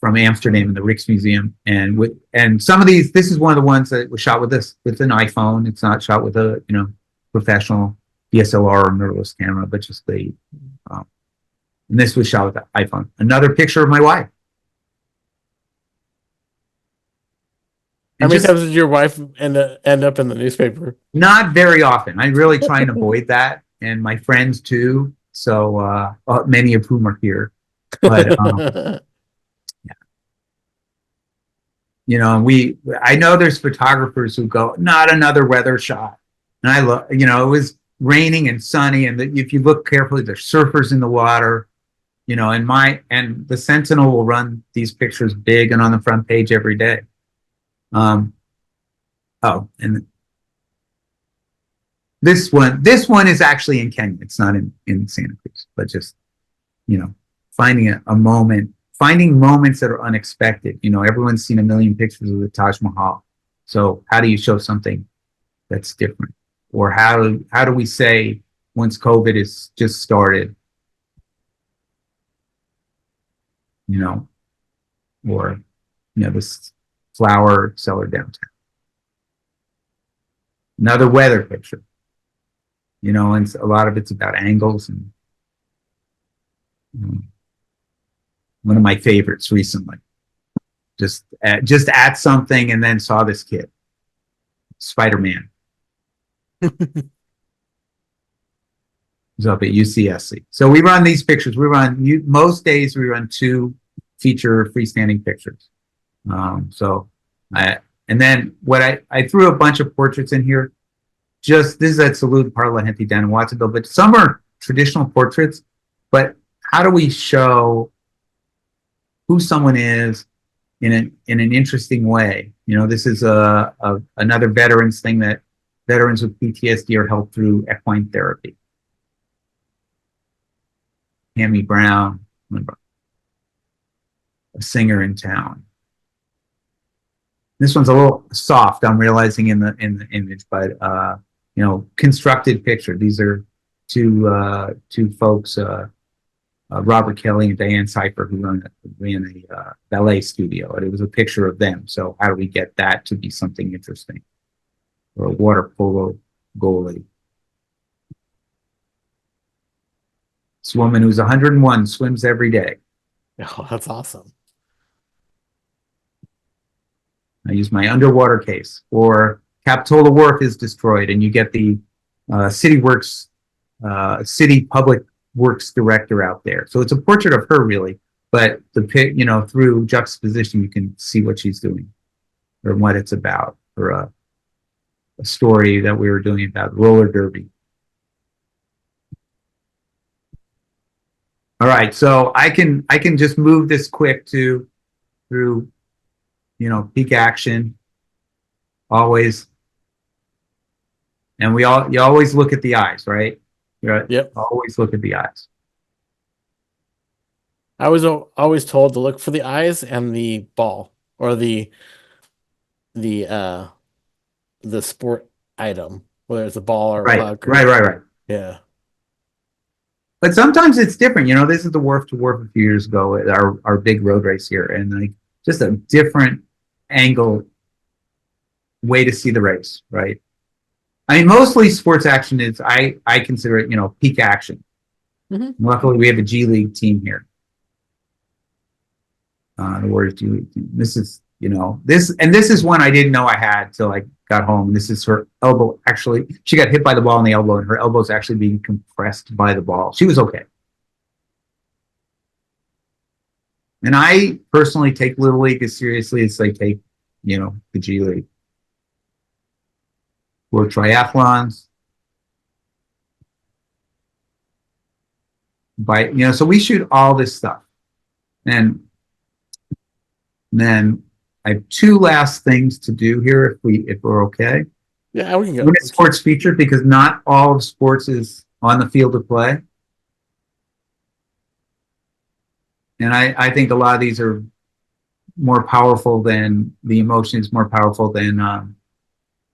Amsterdam in the Rijksmuseum, and some of these. This is one of the ones that was shot with an iPhone. It's not shot with a professional DSLR or mirrorless camera, but just and this was shot with an iPhone. Another picture of my wife. How many times did your wife end up in the newspaper? Not very often. I really try and avoid that, and my friends too. So many of whom are here, but yeah. You know, I know there's photographers who go, not another weather shot, and I look. You know, it was raining and sunny, and if you look carefully, there's surfers in the water. You know, and the Sentinel will run these pictures big and on the front page every day. And this one is actually in Kenya. It's not in Santa Cruz, but just, you know, finding a moment, finding moments that are unexpected. You know, everyone's seen a million pictures of the Taj Mahal. So how do you show something that's different? Or how do we say once COVID is just started, you know, or, you know, this flower seller downtown. Another weather picture, you know, and a lot of it's about angles. And one of my favorites recently, just at something and then saw this kid, Spider-Man. He's up at UCSC. So we run these pictures. Most days we run 2 feature freestanding pictures. And then I threw a bunch of portraits in here. This is at Salud Par La Gente down in Watsonville, but some are traditional portraits. But how do we show who someone is in an interesting way? You know, this is another veterans thing, that veterans with PTSD are helped through equine therapy. Tammy Brown, a singer in town. This one's a little soft, I'm realizing in the image, but you know, constructed picture. These are two folks, Robert Kelly and Diane Cipher, who ran a ballet studio, and it was a picture of them. So how do we get that to be something interesting? Or a water polo goalie. This woman who's 101 swims every day. Oh, that's awesome. I use my underwater case. Or Capitola Wharf is destroyed, and you get the city public works director out there. So it's a portrait of her, really, but through juxtaposition, you can see what she's doing or what it's about, or a story that we were doing about roller derby. All right, so I can just move this quick through, you know, peak action, always, and you always look at the eyes, right? Yep. Always look at the eyes. I was always told to look for the eyes and the ball, or the sport item, whether it's a ball or a puck. Right. Yeah. But sometimes it's different. You know, this is the Wharf to Wharf a few years ago, our big road race here, and like just a different angle way to see the race, right? I mean, mostly sports action is, I consider it, you know, peak action. Mm-hmm. Luckily, we have a G League team here. The Warriors G League team. This is this is one I didn't know I had till I got home. This is her elbow. Actually, she got hit by the ball in the elbow, and her elbow is actually being compressed by the ball. She was okay. And I personally take Little League as seriously as they take, the G League. Or triathlons. So we shoot all this stuff. And then I have two last things to do here if we're okay. Yeah, we can go. We're a sports feature because not all of sports is on the field of play. And I think a lot of these are more powerful than the emotion is more powerful than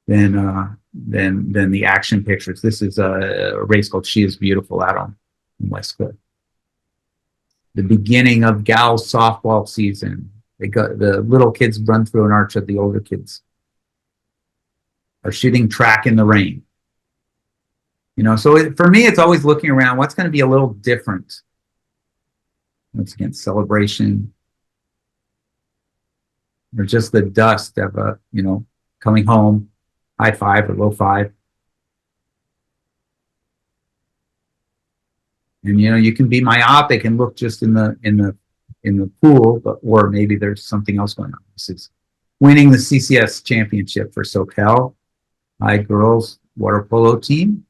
the action pictures. This is a race called She Is Beautiful out on Westcliff. The beginning of gals softball season. The little kids run through an arch of the older kids are shooting track in the rain. So for me, it's always looking around. What's going to be a little different? Once again, celebration. Or just the dust of coming home, high five or low five. And you can be myopic and look just in the pool, or maybe there's something else going on. This is winning the CCS championship for SoCal High girls water polo team.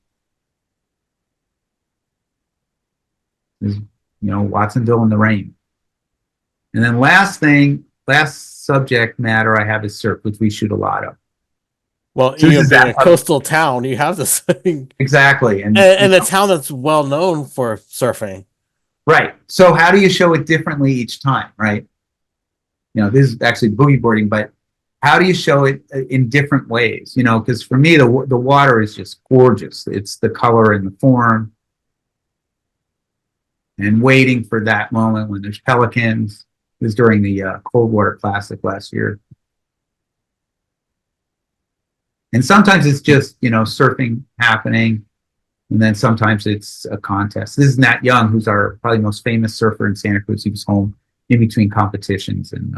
Is Watsonville in the rain. And then last subject matter I have is surf, which we shoot a lot of. Well, being a coastal town, you have this thing. Exactly. And a town that's well known for surfing. Right. So how do you show it differently each time, right? This is actually boogie boarding, but how do you show it in different ways? Because for me, the water is just gorgeous. It's the color and the form. And waiting for that moment when there's pelicans. It was during the Coldwater Classic last year. And sometimes it's just, surfing happening. And then sometimes it's a contest. This is Nat Young, who's our probably most famous surfer in Santa Cruz. He was home in between competitions and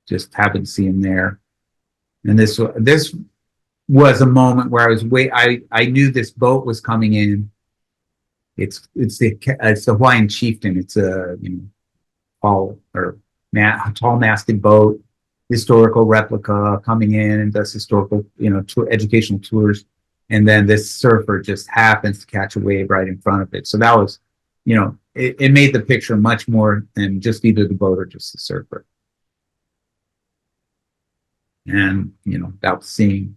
just happened to see him there. And this was a moment where I knew this boat was coming in. It's the Hawaiian Chieftain. It's a tall masted boat, historical replica coming in and does historical educational tours, and then this surfer just happens to catch a wave right in front of it. So that was it made the picture much more than just either the boat or just the surfer. And that was seeing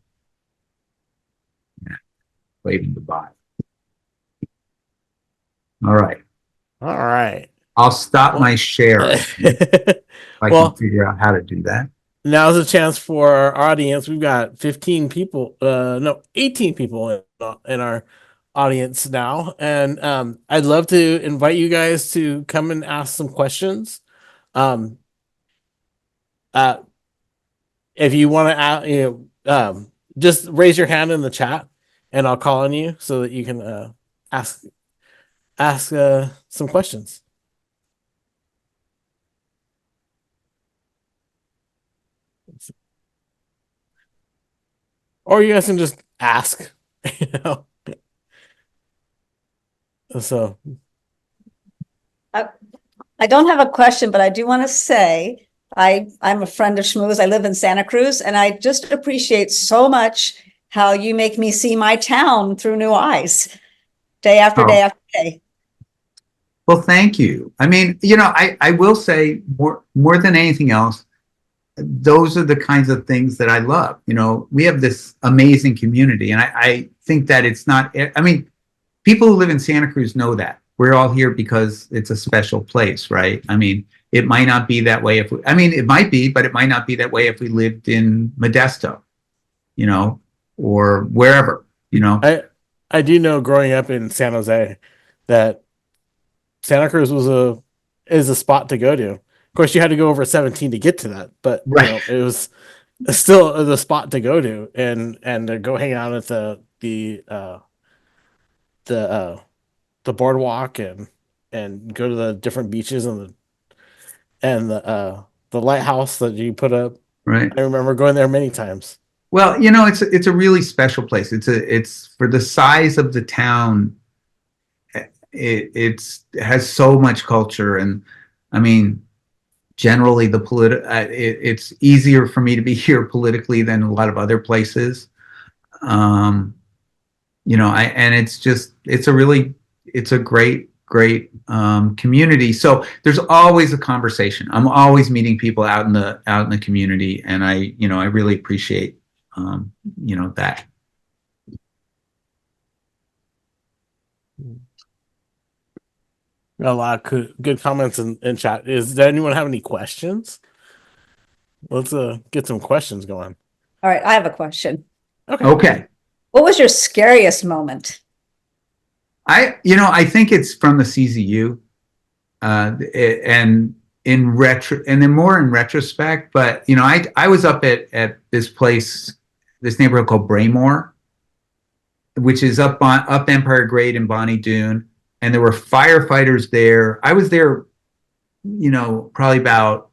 waving goodbye. All right. I'll stop my share if I can figure out how to do that. Now's a chance for our audience. We've got 18 people in our audience now. And I'd love to invite you guys to come and ask some questions. If you want to, just raise your hand in the chat and I'll call on you so that you can ask some questions. Or you guys can just ask. So I don't have a question, but I do want to say I'm a friend of Shmuel's. I live in Santa Cruz, and I just appreciate so much how you make me see my town through new eyes, day after day after day. Well, thank you. I mean, I will say more than anything else, those are the kinds of things that I love. We have this amazing community, and I think that it's not, people who live in Santa Cruz know that. We're all here because it's a special place, right? It might not be that way it might be, but it might not be that way if we lived in Modesto, or wherever, I do know growing up in San Jose that Santa Cruz is a spot to go to. Of course, you had to go over 17 to get to that, but right. It was still the spot to go to and go hang out at the boardwalk and go to the different beaches and the the lighthouse that you put up. Right. I remember going there many times. Well, it's a really special place. It's for the size of the town. It has so much culture, and I mean, generally it's easier for me to be here politically than a lot of other places. And it's a great community. So there's always a conversation. I'm always meeting people out in the community, and I really appreciate that. A lot of good comments in chat. Does anyone have any questions? Let's get some questions going. All right, I have a question. Okay. What was your scariest moment? I think it's from the CZU, and then more in retrospect. But I was up at this neighborhood called Braymore, which is up Empire Grade in Bonnie Doon, and there were firefighters there. I was there, probably about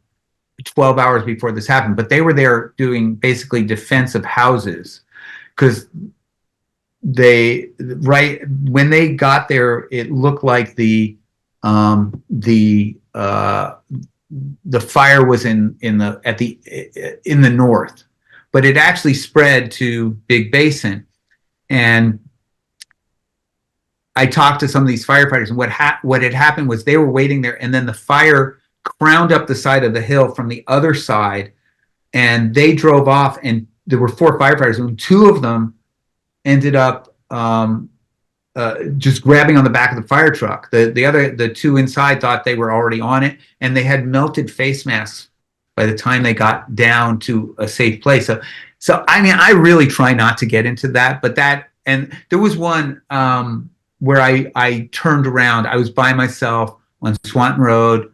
12 hours before this happened, but they were there doing basically defense of houses, because when they got there, it looked like the fire was in the north, but it actually spread to Big Basin. And I talked to some of these firefighters, and what had happened was they were waiting there, and then the fire crowned up the side of the hill from the other side, and they drove off, and there were 4 firefighters, and 2 of them ended up just grabbing on the back of the fire truck. The 2 inside thought they were already on it, and they had melted face masks by the time they got down to a safe place. So I mean, I really try not to get into that, and there was one where I turned around. I was by myself on Swanton Road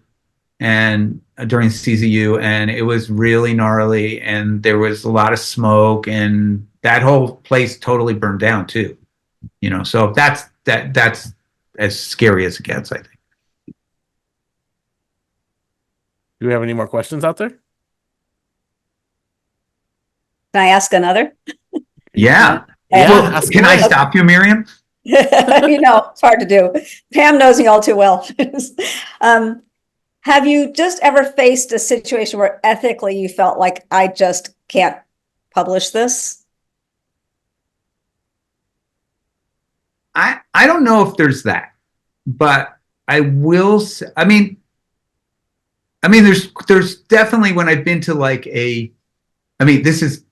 and during CZU, and it was really gnarly, and there was a lot of smoke, and that whole place totally burned down too. So that's as scary as it gets, I think. Do we have any more questions out there? Can I ask another? Yeah. Yeah. Can I stop you, Miriam? It's hard to do. Pam knows me all too well. Have you just ever faced a situation where ethically you felt like, I just can't publish this? I don't know if there's that, but I will say, I mean, there's definitely, when I've been to this is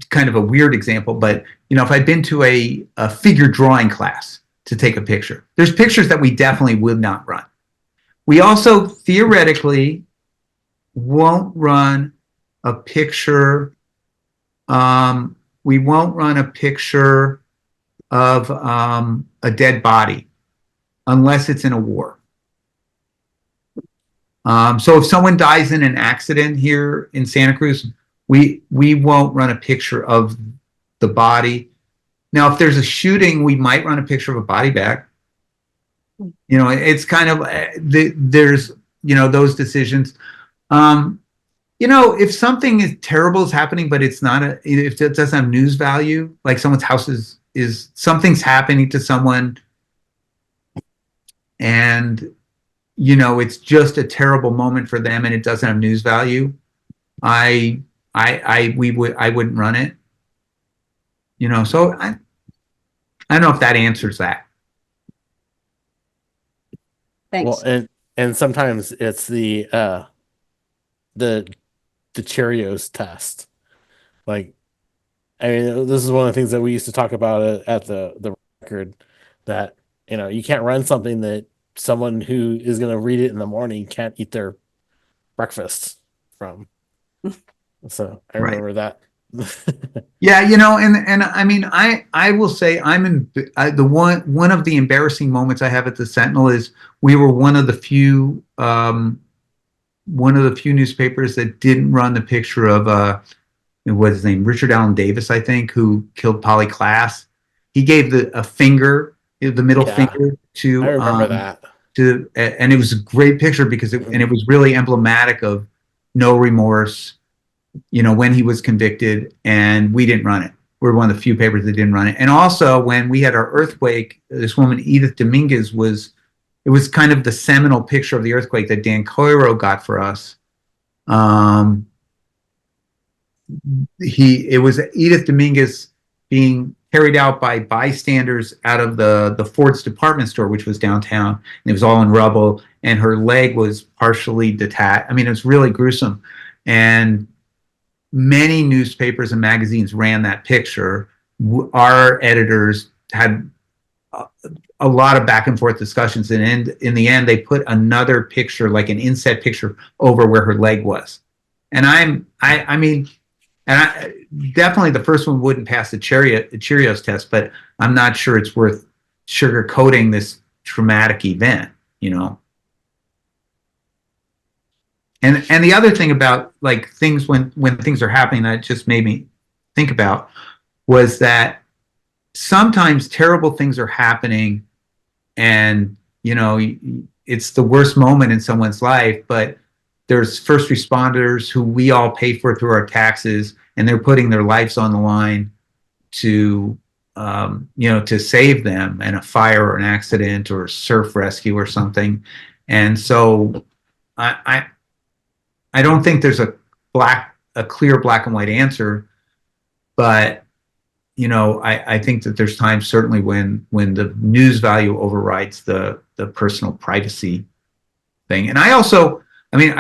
kind of a weird example, but if I've been to a figure drawing class to take a picture, there's pictures that we definitely would not run. We also theoretically won't run a picture. We won't run a picture of a dead body unless it's in a war. So if someone dies in an accident here in Santa Cruz, we won't run a picture of the body. Now, if there's a shooting, we might run a picture of a body bag. It's kind of there's those decisions. If something terrible is happening, but it's not if it doesn't have news value, like someone's house is something's happening to someone, and it's just a terrible moment for them, and it doesn't have news value, I wouldn't run it. So I don't know if that answers that. Thanks. Well, and sometimes it's the Cheerios test. Like, I mean, this is one of the things that we used to talk about at the record, that you can't run something that someone who is going to read it in the morning can't eat their breakfast from. So I remember that. Yeah, and I mean, I will say I'm in the one of the embarrassing moments I have at the Sentinel is we were one of the few newspapers that didn't run the picture of what's his name, Richard Allen Davis, I think, who killed Polly Klaas. He gave the middle finger to. I remember that. And it was a great picture because it was really emblematic of no remorse, when he was convicted, and we didn't run it. We're one of the few papers that didn't run it. And also, when we had our earthquake, this woman, Edith Dominguez, it was kind of the seminal picture of the earthquake that Dan Coiro got for us. It was Edith Dominguez being carried out by bystanders out of the Ford's department store, which was downtown, and it was all in rubble, and her leg was partially detached. I mean, it was really gruesome. And many newspapers and magazines ran that picture. Our editors had a lot of back and forth discussions, and in the end, they put another picture, like an inset picture, over where her leg was. And I mean, definitely the first one wouldn't pass the Cheerios test, but I'm not sure it's worth sugarcoating this traumatic event, And the other thing about like things when things are happening that just made me think about was that sometimes terrible things are happening, and it's the worst moment in someone's life, but there's first responders who we all pay for through our taxes, and they're putting their lives on the line to to save them in a fire or an accident or surf rescue or something. And so I don't think there's a clear black and white answer, but I think that there's times certainly when the news value overrides the personal privacy thing. And I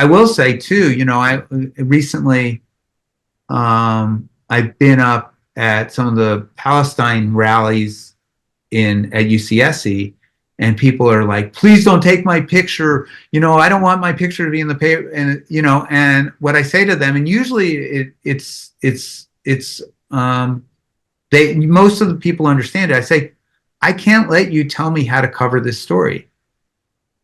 will say too, I recently I've been up at some of the Palestine rallies at UCSC, and people are like, please don't take my picture. I don't want my picture to be in the paper. And, and what I say to them, and usually most of the people understand it. I say, I can't let you tell me how to cover this story.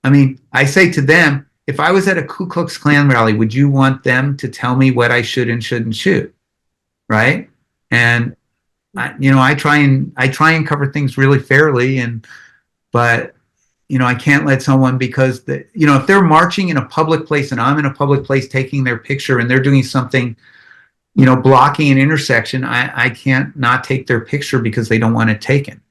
I mean, I say to them, if I was at a Ku Klux Klan rally, would you want them to tell me what I should and shouldn't shoot? Right. And I try and cover things really fairly, but I can't let someone, because if they're marching in a public place and I'm in a public place taking their picture and they're doing something, blocking an intersection, I can't not take their picture because they don't want it taken.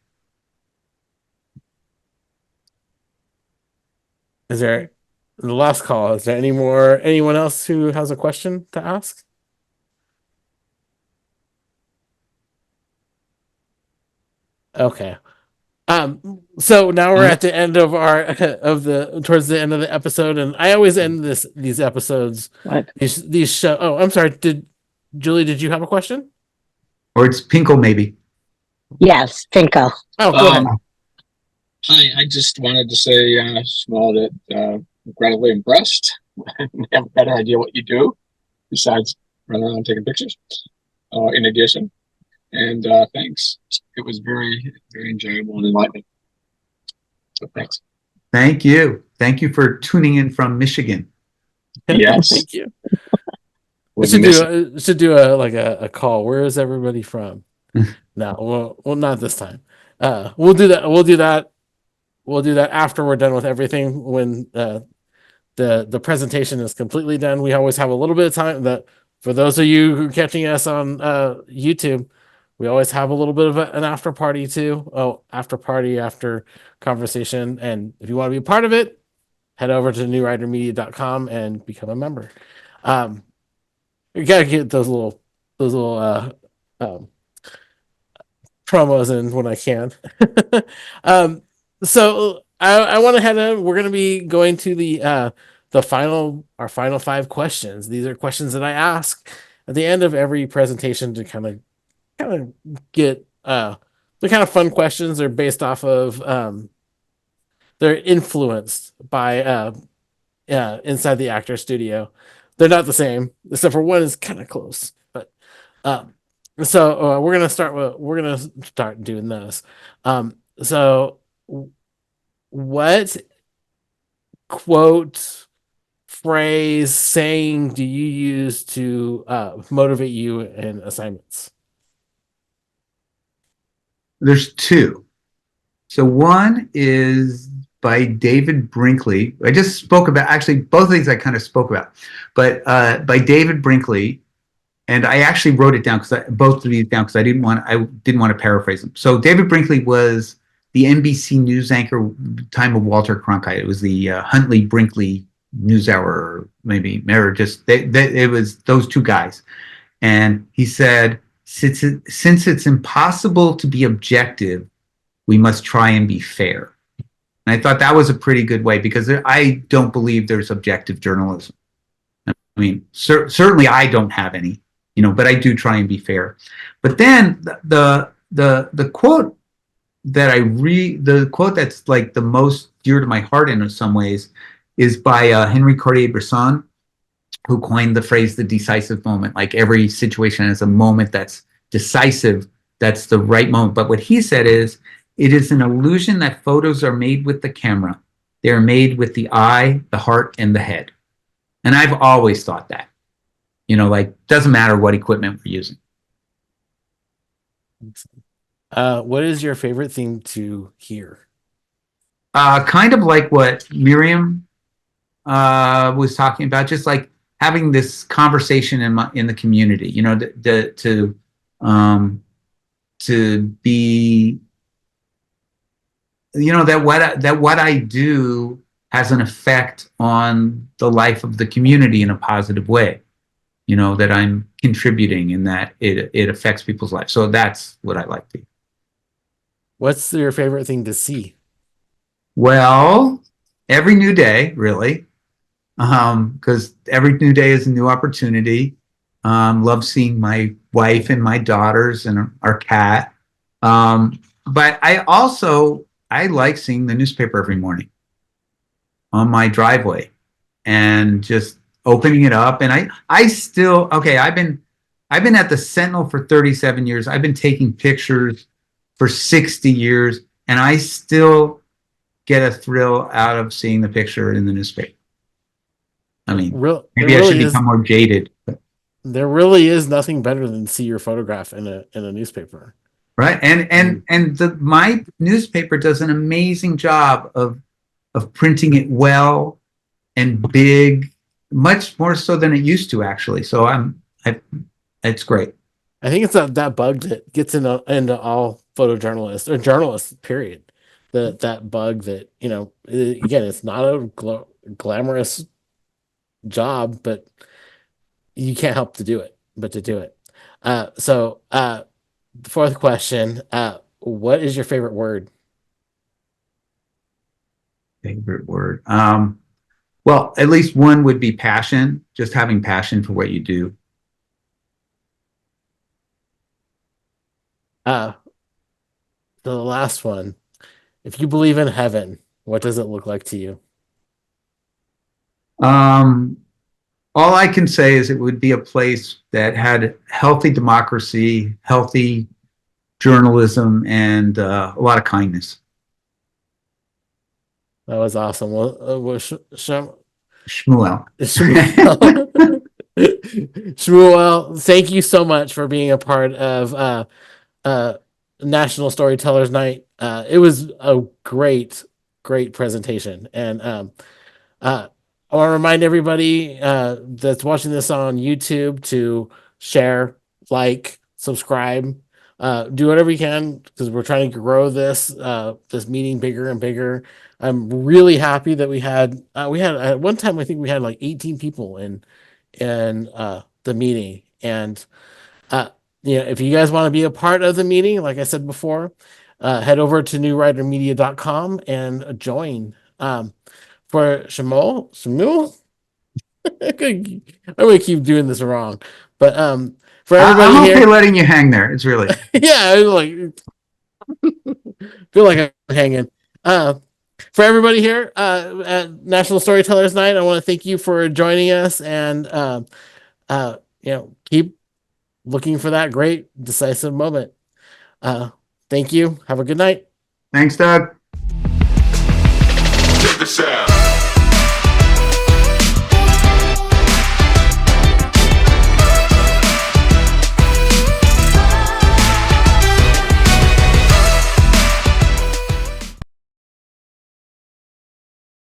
Is there the last call? Is there anyone else who has a question to ask? Okay. So now we're at the end of towards the end of the episode, and I always end these episodes. What? These show. Oh, I'm sorry. Julie, did you have a question? Or it's Pinkle, maybe. Yes, Finko. Oh, go ahead. Hi, I just wanted to say, Shmuel, that incredibly impressed. I have a better idea what you do besides run around taking pictures. In addition, and thanks. It was very, very enjoyable and enlightening. So thanks. Thank you. Thank you for tuning in from Michigan. Yes. Thank you. We should do a call. Where is everybody from? No, well, not this time. We'll do that. We'll do that after we're done with everything. When the presentation is completely done, we always have a little bit of time. That for those of you who are catching us on YouTube, we always have a little bit of an after party too. After conversation. And if you want to be a part of it, head over to newridermedia.com and become a member. You gotta get those little promos in when I can. So I went ahead and we're gonna be going to our final 5 questions. These are questions that I ask at the end of every presentation to kind of get the kind of fun questions. They're based off of they're influenced by Inside the Actor Studio. They're not the same, except for one is kind of close. But so we're gonna start doing this. So what quote, phrase, saying do you use to motivate you in assignments? There's 2. So one is by David Brinkley. I just spoke about, actually, both things I kind of spoke about, but by David Brinkley. And I actually wrote it down both of these down because I didn't want to paraphrase them. So David Brinkley was the NBC news anchor time of Walter Cronkite. It was the Huntley Brinkley News Hour, or maybe, or just it was those two guys. And he said, since it's impossible to be objective, we must try and be fair. And I thought that was a pretty good way, because I don't believe there's objective journalism. I mean, certainly I don't have any. But I do try and be fair. But then the quote that the quote that's like the most dear to my heart in some ways is by Henry Cartier-Bresson, who coined the phrase "the decisive moment." Like every situation has a moment that's decisive. That's the right moment. But what he said is, it is an illusion that photos are made with the camera. They are made with the eye, the heart, and the head. And I've always thought that. Doesn't matter what equipment we're using. What is your favorite thing to hear? Kind of like what Miriam was talking about, just like having this conversation in the community. To be, that what I do has an effect on the life of the community in a positive way. That I'm contributing and that it affects people's lives. So that's what I like to do. What's your favorite thing to see? Well, every new day, really. Because every new day is a new opportunity. Love seeing my wife and my daughters and our cat. But I like seeing the newspaper every morning on my driveway and just opening it up. And I still, I've been at the Sentinel for 37 years. I've been taking pictures for 60 years, and I still get a thrill out of seeing the picture in the newspaper. I mean, maybe I should become more jaded. But there really is nothing better than see your photograph in a newspaper. Right. And my newspaper does an amazing job of printing it well and big, much more so than it used to, actually. So it's great. I think it's that bug that gets into all photojournalists or journalists, period. That bug that, again, it's not a glamorous job, but you can't help to do it. So the fourth question, what is your favorite word? Favorite word? Well, at least one would be passion, just having passion for what you do. The last one, if you believe in heaven, what does it look like to you? All I can say is it would be a place that had healthy democracy, healthy journalism, and a lot of kindness. That was awesome. Shmuel. Shmuel, thank you so much for being a part of National Storytellers Night. It was a great presentation. And I want to remind everybody that's watching this on YouTube to share, like, subscribe, do whatever you can, because we're trying to grow this meeting bigger and bigger. I'm really happy that we had at one time, I think we had like 18 people in the meeting. And if you guys want to be a part of the meeting, like I said before, head over to newwritermedia.com and join. For Shmuel, I'm gonna keep doing this wrong, but for everybody I'm okay here, letting you hang there. It's really yeah, I feel like I'm hanging. For everybody here at National Storytellers Night, I want to thank you for joining us, and keep looking for that great decisive moment. Thank you. Have a good night. Thanks, Doug. Check this out.